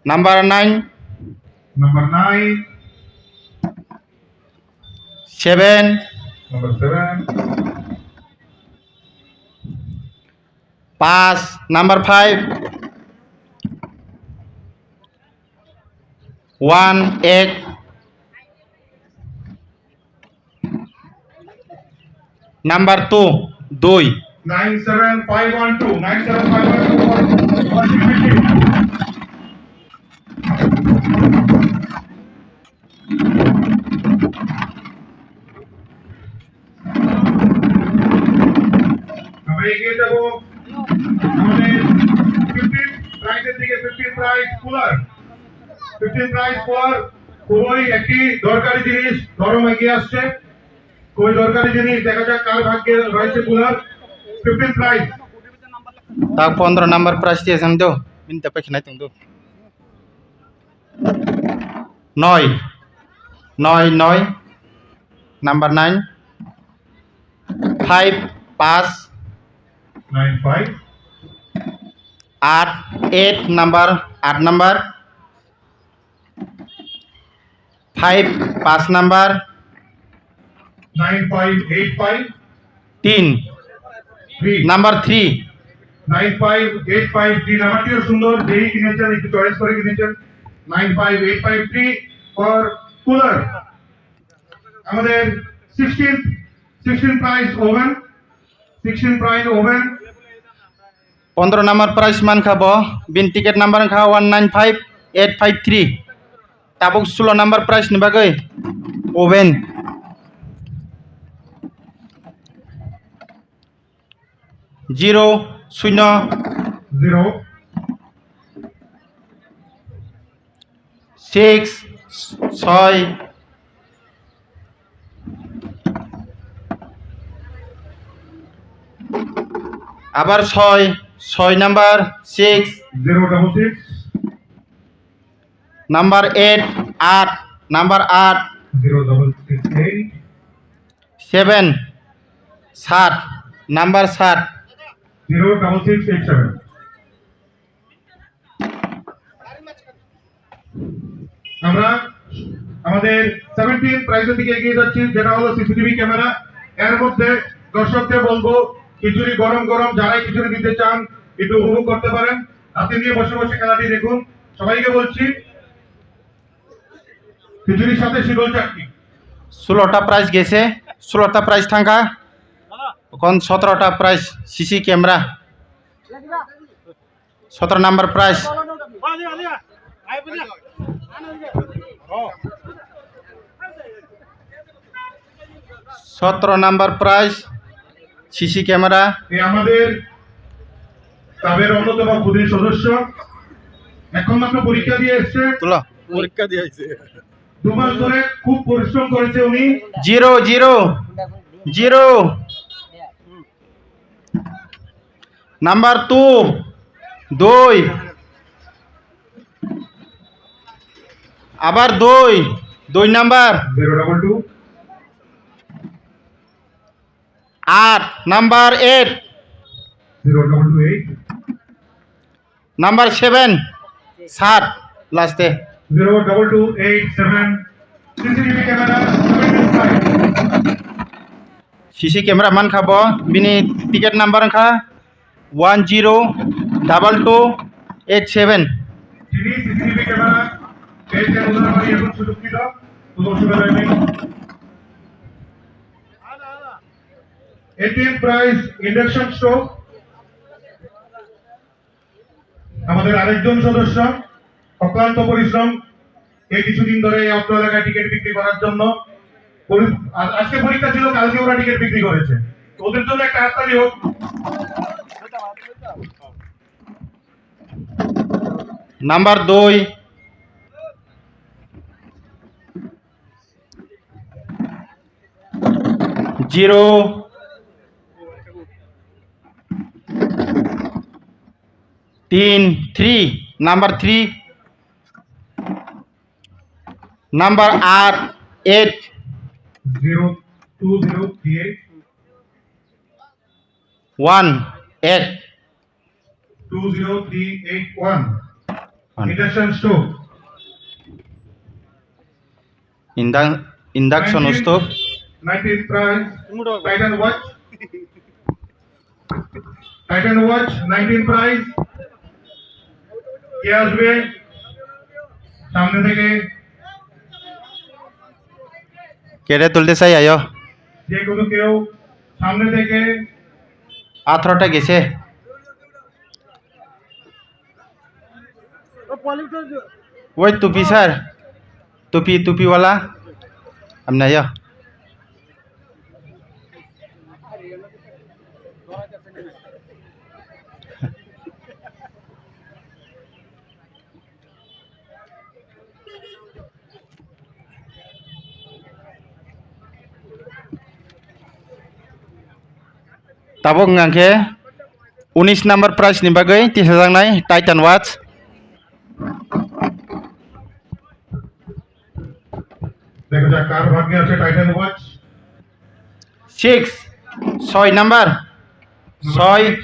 S1: number 9
S2: number 9
S1: 7
S2: number 7
S1: 5 number 5 1 1 number 2 2
S2: 97512 97512 washing machine. আমরা এগিয়ে যাব আমাদের 15 প্রাইসের দিকে। 15 প্রাইস কুলার। 15 প্রাইস কুলার খুবই একটি দরকারি জিনিস। গরম এগিয়ে আসছে, খুবই দরকারি জিনিস। দেখা যাক কার ভাগ্যে রয়েছে কুলার। 15 প্রাইস।
S1: তা 15 নাম্বার প্রাইস দিয়েছেন তো মিনতে পাখি নাই তুমি 9 9 9 number 9 5 5
S2: 95
S1: 8 8 number 8 number 5 5 number
S2: 9585
S1: 3
S2: 3
S1: number 3
S2: 95853 নাম্বারটিও সুন্দর। যেই কিনেছেন একটু চয়েস করে কিনেছেন। 95853 ফর কুলার। আমাদের 16 price oven. 16 price oven.
S1: 15 number price মান খাব বিন টিকেট নাম্বার খা 195853 তাবুক 16 নাম্বার প্রাইস নিবাগৈ ওভেন 0 0
S2: 0
S1: 6 6 আবার 6 6 নাম্বার 6
S2: 066
S1: নাম্বার 8 8 নাম্বার 8
S2: 0668
S1: 7 60 নাম্বার 60
S2: 06687। আমরা আমাদের 17 প্রাইজের দিকে এগিয়ে যাচ্ছি, যেটা হলো সিসিটিভি ক্যামেরা। এর মধ্যে দর্শকদের বলবো খিচুড়ি গরম গরম, যারাই খিচুড়ি দিতে চান একটু উপভোগ করতে পারেন, হাতে নিয়ে বসে বসে খেলাটি দেখুন। সবাইকে বলছি খিচুড়ির সাথে শিরোল চাটনি।
S1: 16টা প্রাইজ গেছে, 16টা প্রাইজ থাকা এখন 17টা prize CC camera, 17 number prize. 17 number prize CC camera.
S2: এই আমাদের ক্লাবের অন্যতম ক্ষুদ্র সদস্য, এখন মাত্র পরীক্ষা দিয়ে এসছে,
S1: তুলো
S3: পরীক্ষা দিয়েছে
S2: 2 মাস ধরে খুব পরিশ্রম করেছে উনি।
S1: 0 0 0 নাম্বার 2 2 আবার 2 নাম্বার
S2: 022
S1: 8 নাম্বার 8
S2: 028
S1: নাম্বার 7 7 লাস্টে
S2: 02287। CCTV camera 75।
S1: সিসি ক্যামেরা মান খাব বিনি টিকেট নাম্বার খা 102287।
S2: যিনি সিসিটিভি ক্যামেরা পেয়েছেন ওনার বাড়ি এখন সুরক্ষিত, কোনো অসুবিধা নেই। 18 প্রাইজ ইন্ডাকশন স্টোভ। আমাদের আরেকজন সদস্য অক্লান্ত পরিশ্রম এই কিছুদিন ধরে এই অত্র এলাকায় টিকিট বিক্রি করার জন্য। আজকে পরীক্ষা ছিল, কালকে ওরা টিকিট বিক্রি করেছে, ওদের জন্য একটা হাততালি হোক।
S1: Number 2 0 3 number 3 number 8 8
S2: 02038
S1: 1 8
S2: 20381। Induction stove.
S1: Induction stove.
S2: 19th prize Titan watch. Titan watch 19 prize. কে আসবে সামনে থেকে?
S1: কেড়ে তুলতে চাই আয়ো।
S2: যে কোনো কেউ সামনে থেকে।
S1: 18টা গেছে। ওই টুপি স্যার, টুপিওয়ালা আপনি আয়ো। tabok ngangke 19 number prize ni bagai tisajang nai Titan watch।
S2: দেখা যাক কার ভাগ্যে আছে টাইটান ওয়াচ।
S1: 6 নাম্বার 6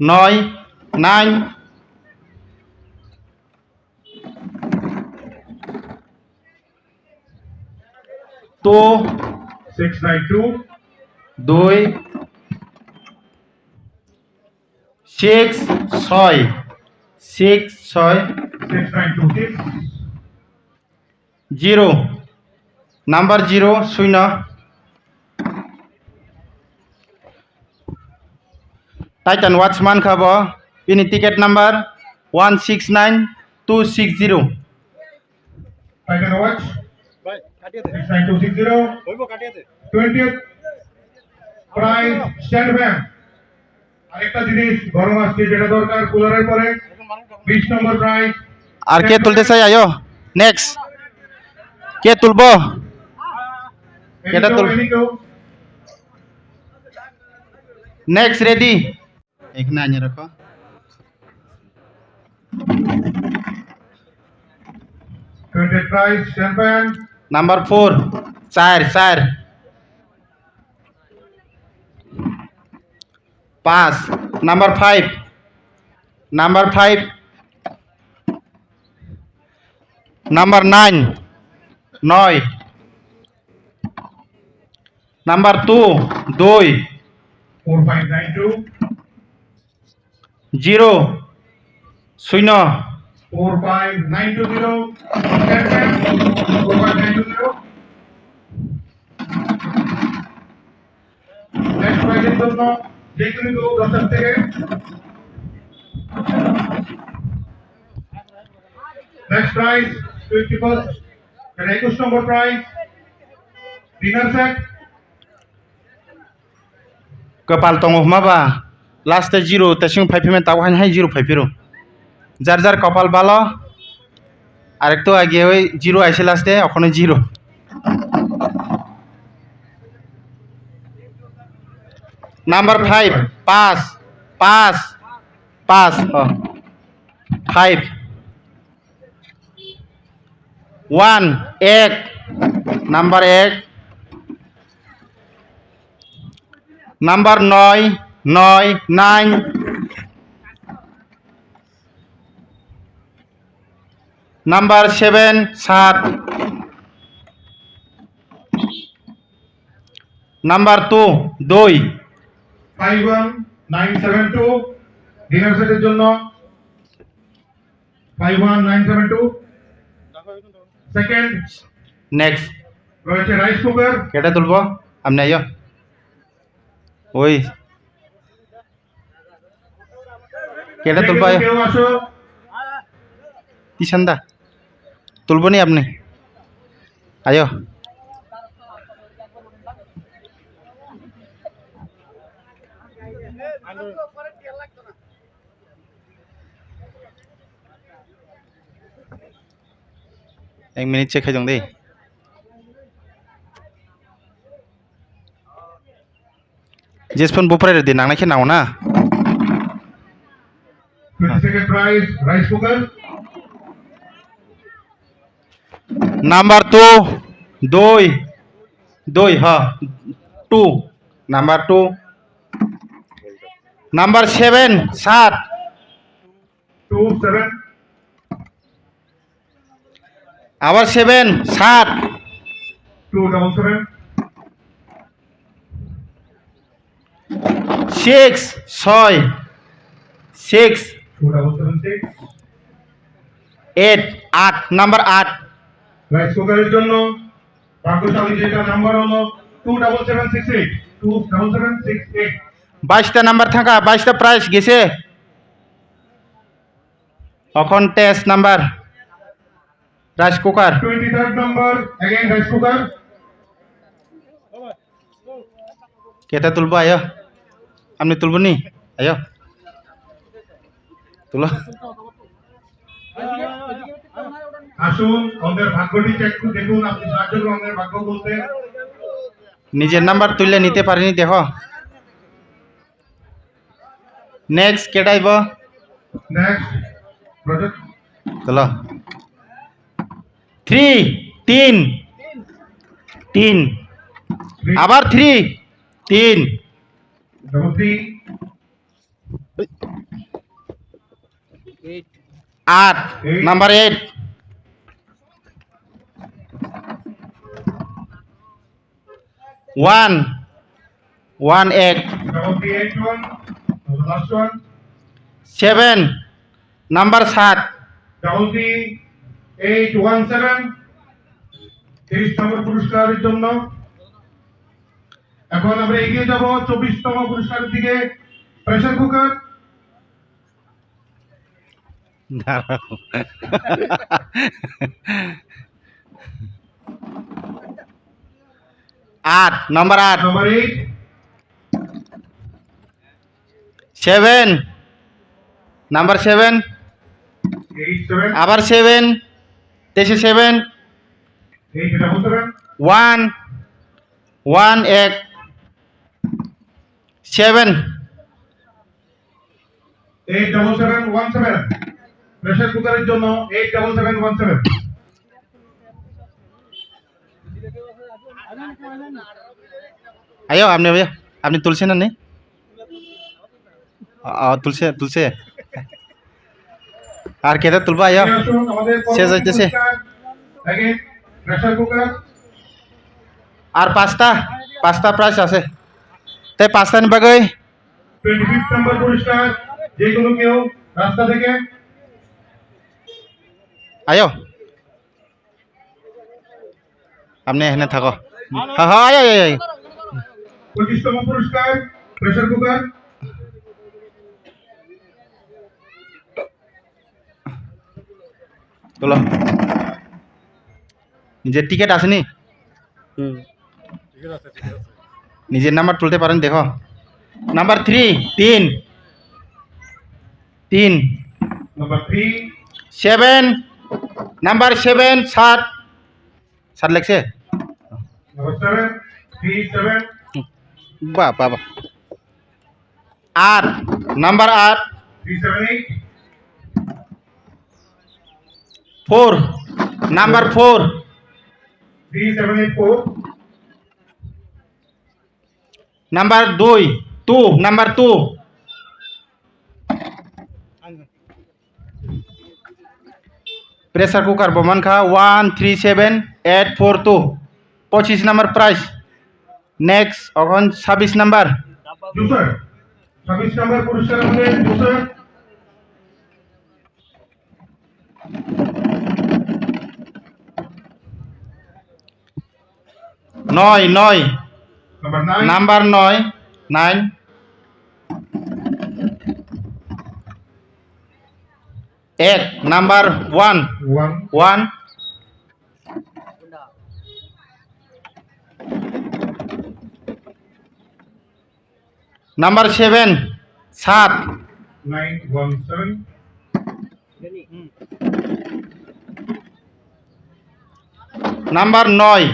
S1: 9 9 2
S2: 692
S1: 2 6 6
S2: 6926
S1: 0 নাম্বার 0 শূন্য। টাইটান ওয়াচ মান খাব ইনি টিকেট নাম্বার 169260।
S2: টাইটান ওয়াচ
S3: ভাই কাটিয়ে দে
S2: 69260।
S3: হইব কাটিয়ে দে
S2: 20th প্রাইজ স্ট্যান্ড ফ্যান। আরেকটা জিনিস গরম আসছে যেটা দরকার কুলারের পরে। 20 নম্বর প্রাইজ।
S1: আর কে তুলতে চাই আয়ো নেক্সট কে তুলবো? এটা তো নেক্সট রেডি এখানে আনিয়ে রাখো।
S2: Printed price 10 pence.
S1: Number 4 4 4 5 number 5 number 5 number 9 9 number 2 2
S2: 4592.
S1: 0 0
S2: 45920. 10 pence. 4590. Next price এর জন্য যে কোনো 10 থেকে next price 21st and 21 number price dinner set.
S1: কপাল তং মাবা লাস্টে 0 তেসিং 5 পেমেন্ট তাও হাই 0 5 ফিরো যার যার কপাল ভালো আরেকটু আগে ওই 0 আইছে লাস্টে ওখানে 0 number 5 5 5 5 5 1 1 number 1 number 9 9 9 number 7 7 number 2 2
S2: 51972 dinner set এর জন্য 51972. Second
S1: নেক্সট
S2: রয়েছে রাইস কুকার
S1: কেটে তুলবো আপনি আইও ওই কেটে তুলবো আইও
S2: কেউ আসো
S1: তিসান্দা তুলবো নি আপনি আইও এক মিনিট চেক খাই দে जेसफोन बुफरे दे नांनायखे नाव ना
S2: 22nd price rice cooker.
S1: Number 2 2 2 হ্যাঁ 2 নাম্বার 2 নাম্বার 7 7
S2: 27
S1: আবার 7 7
S2: 277
S1: 6 6 6
S2: 276
S1: 8 8 নাম্বার 8
S2: রাইস কুকারের জন্য ভাগ্যশালী যেটা নাম্বার হলো 27768 27768
S1: 22টা নাম্বার থাকা 22টা প্রাইস গেছে এখন test number rice cooker
S2: 23rd number again rice cooker.
S1: কেটা তুলবো আয়ো আপনি তুলবো নি আয়ো তুলো
S2: আসুন আমাদের ভাগ্যটি চেক করে দেখুন আপনি সাহায্য করুন আমাদের ভাগ্য বলতে
S1: নিজের নাম্বার তুললে নিতে পারিনি দেখো নেক্সট কেটাইব
S2: নেক্সট প্রজেক্ট
S1: তুলো 3 3 3 আবার 3 3
S2: 3
S1: 8 নাম্বার 8 1 1 8
S2: 381 last one
S1: 7 নাম্বার 7
S2: 817 30 নম্বর পুরস্কারের জন্য এখন আমরা এগিয়ে যাব 24তম পুরস্কারের দিকে প্রেসার কুকার
S1: आठ नंबर 8
S2: number 8
S1: 7 नंबर 7
S2: 87
S1: আবার 7 দেশে 7
S2: 877
S1: 1 1 1 7
S2: 87717 প্রেসার কুকারের জন্য 87717
S1: আয়ো আপনি তুলছেন না নি তুলছে তুলছে আর কেটে তুলবা আয়ো
S2: আসুন আমাদের
S1: শেষ হইতেছে।
S2: Again, pressure cooker.
S1: আর পাঁচটা প্রাইস আছে তাই পাঁচটা নিবা গই
S2: 25 নম্বর পুরস্কার যে কোনো কেউ রাস্তা থেকে।
S1: আয়ো আপনি এখানে থাকো হ্যাঁ হ্যাঁ আয় আয় আয়
S2: 25তম পুরস্কার প্রেসার কুকার।
S1: চলো নিজের টিকিট আসেনি নিজের নাম্বার তুলতে পারেন দেখো নাম্বার 3
S2: নাম্বার 3
S1: 7 নাম্বার 7 7 লাগছে
S2: নাম্বার 7
S1: বাহ বাহ বাহ 8 number 8
S2: 378
S1: 4 number 4
S2: 3784
S1: number 2 number 2 pressure cooker বমান খা 137842 25 নাম্বার প্রাইস নেক্সট এখন 26 নাম্বার
S2: জুসার 26 নম্বর পুরস্কার আমাদের জুসার।
S1: নয়
S2: নাম্বার 9
S1: নাম্বার 9 এক number 1
S2: 1
S1: number 7
S2: 917
S1: number 9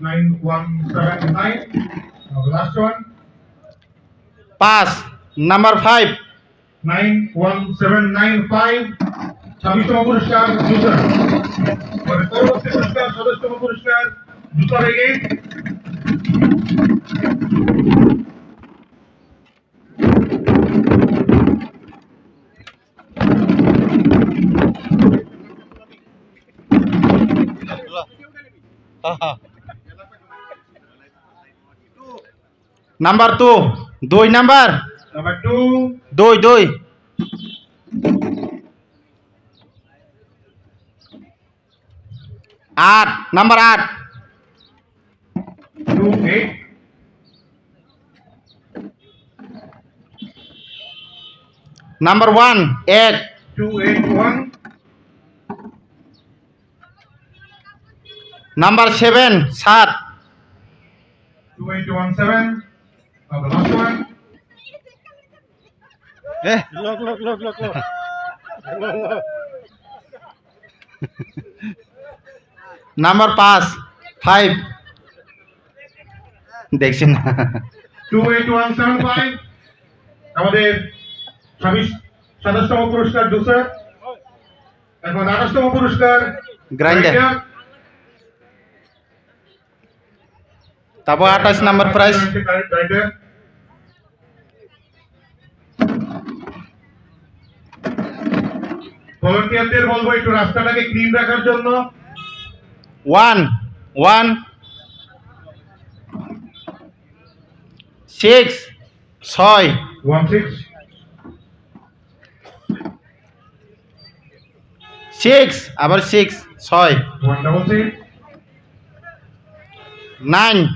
S2: 9179 last one
S1: 5 number 5
S2: 91795 26তম পুরস্কার জুসার। পরবর্তী পুরস্কার 27তম পুরস্কার juicer again.
S1: Number 2 number
S2: number
S1: 2 8 number 8
S2: 28
S1: number 1 1
S2: 281
S1: number 7
S2: 2817 the last one
S3: Look.
S1: Number 5 দেখছেন না
S2: 28175 আমাদের 27তম পুরস্কার জুসার। এখন 28তম পুরস্কার
S1: গ্রাইন্ডার তারপর 28 নাম্বার প্রাইস
S2: গ্রাইন্ডার। ভলান্টিয়ারদের বলবো একটু রাস্তাটাকে ক্লিন রাখার জন্য।
S1: 1 6
S2: 16
S1: আবার 6
S2: 166
S1: 9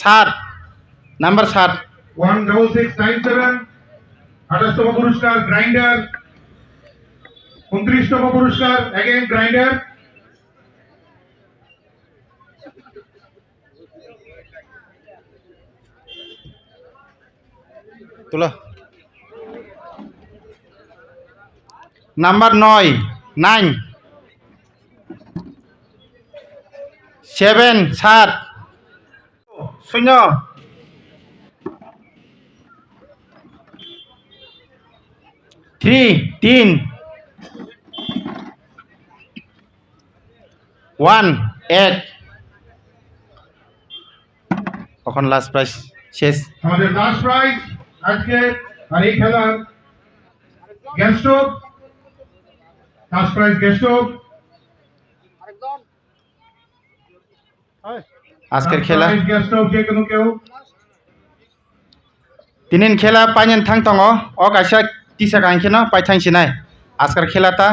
S1: 7 নাম্বার 7
S2: 16697 28তম পুরস্কার গ্রাইন্ডার। 29তম পুরস্কার অ্যাগেন গ্রাইন্ডার।
S1: তুলো নাম্বার 9 7 শূন্য 3 1-1 এখন লাস্ট প্রাইস শেষ
S2: আমাদের লাস্ট প্রাইজ আজকে আর এই খেলার gas stove, last prize gas stove.
S1: আজকের খেলা
S2: গ্যাস স্টোভ যে কোনো কেউ
S1: তিনিন খেলা পাইনেন থাং দङ अ कायसा टिसा गांखिनो पाइ थांसिनाय आजकार खेलाता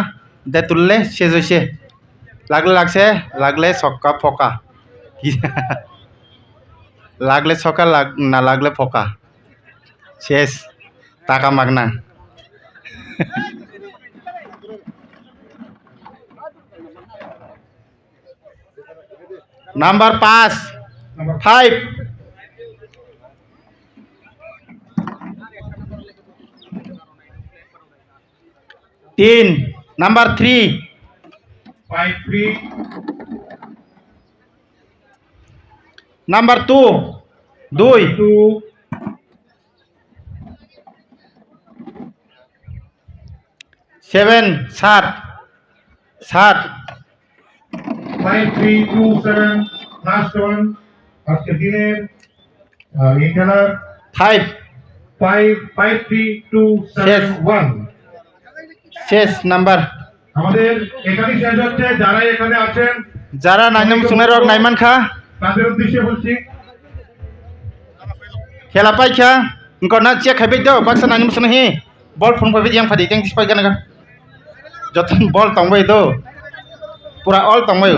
S1: दे तुलले सेजोसे लागले लागसे लागले सक्का फका लागले सका ना लागले फका शेष टाका मागना number 5 3 number 3
S2: 5-3
S1: number 2
S2: 2
S1: 7 7
S2: 5-3-2-7 last one আজকে দিনের এই খেলার
S1: 5
S2: 5-3-2-7-1
S1: शेष नंबर
S2: আমাদের এখানেই শেষ হচ্ছে। যারা এখানে আছেন
S1: जरा नाइनम सुने रक नाइमान खा
S2: তাদের উদ্দেশ্যে বলছি
S1: खेला पाइ क्या उनको ना चेक है दो बाक्सा नाइनम सुने ही बॉल फोन पे भी फादी टेंग दिस पाइ गाना जतन बॉल तंबाय दो पूरा ऑल तंबाय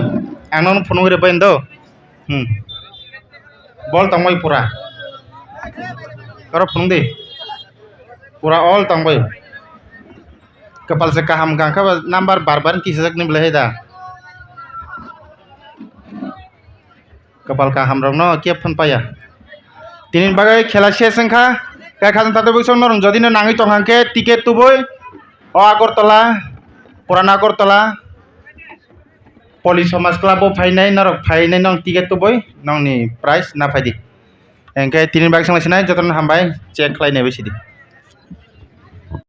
S1: आंनो फोन रे बन दो बॉल तंबाय पूरा करो फोन दे पूरा ऑल तंबाय कपाल से kaham gangka number barbar kisah ni belah dah kepal kaham rong no kiap pun payah tinin bagai khela শেষ সংখ্যা kai khajan tate bosong norong jodi no nangi tong hangke tiket tu boy o Agartala Purana Agartala Police Samas Club o phainai norok phainai nong tiket tu boy nong ni price na phadi engke tinin bagai sang sinai joton hambai check khlainai besidi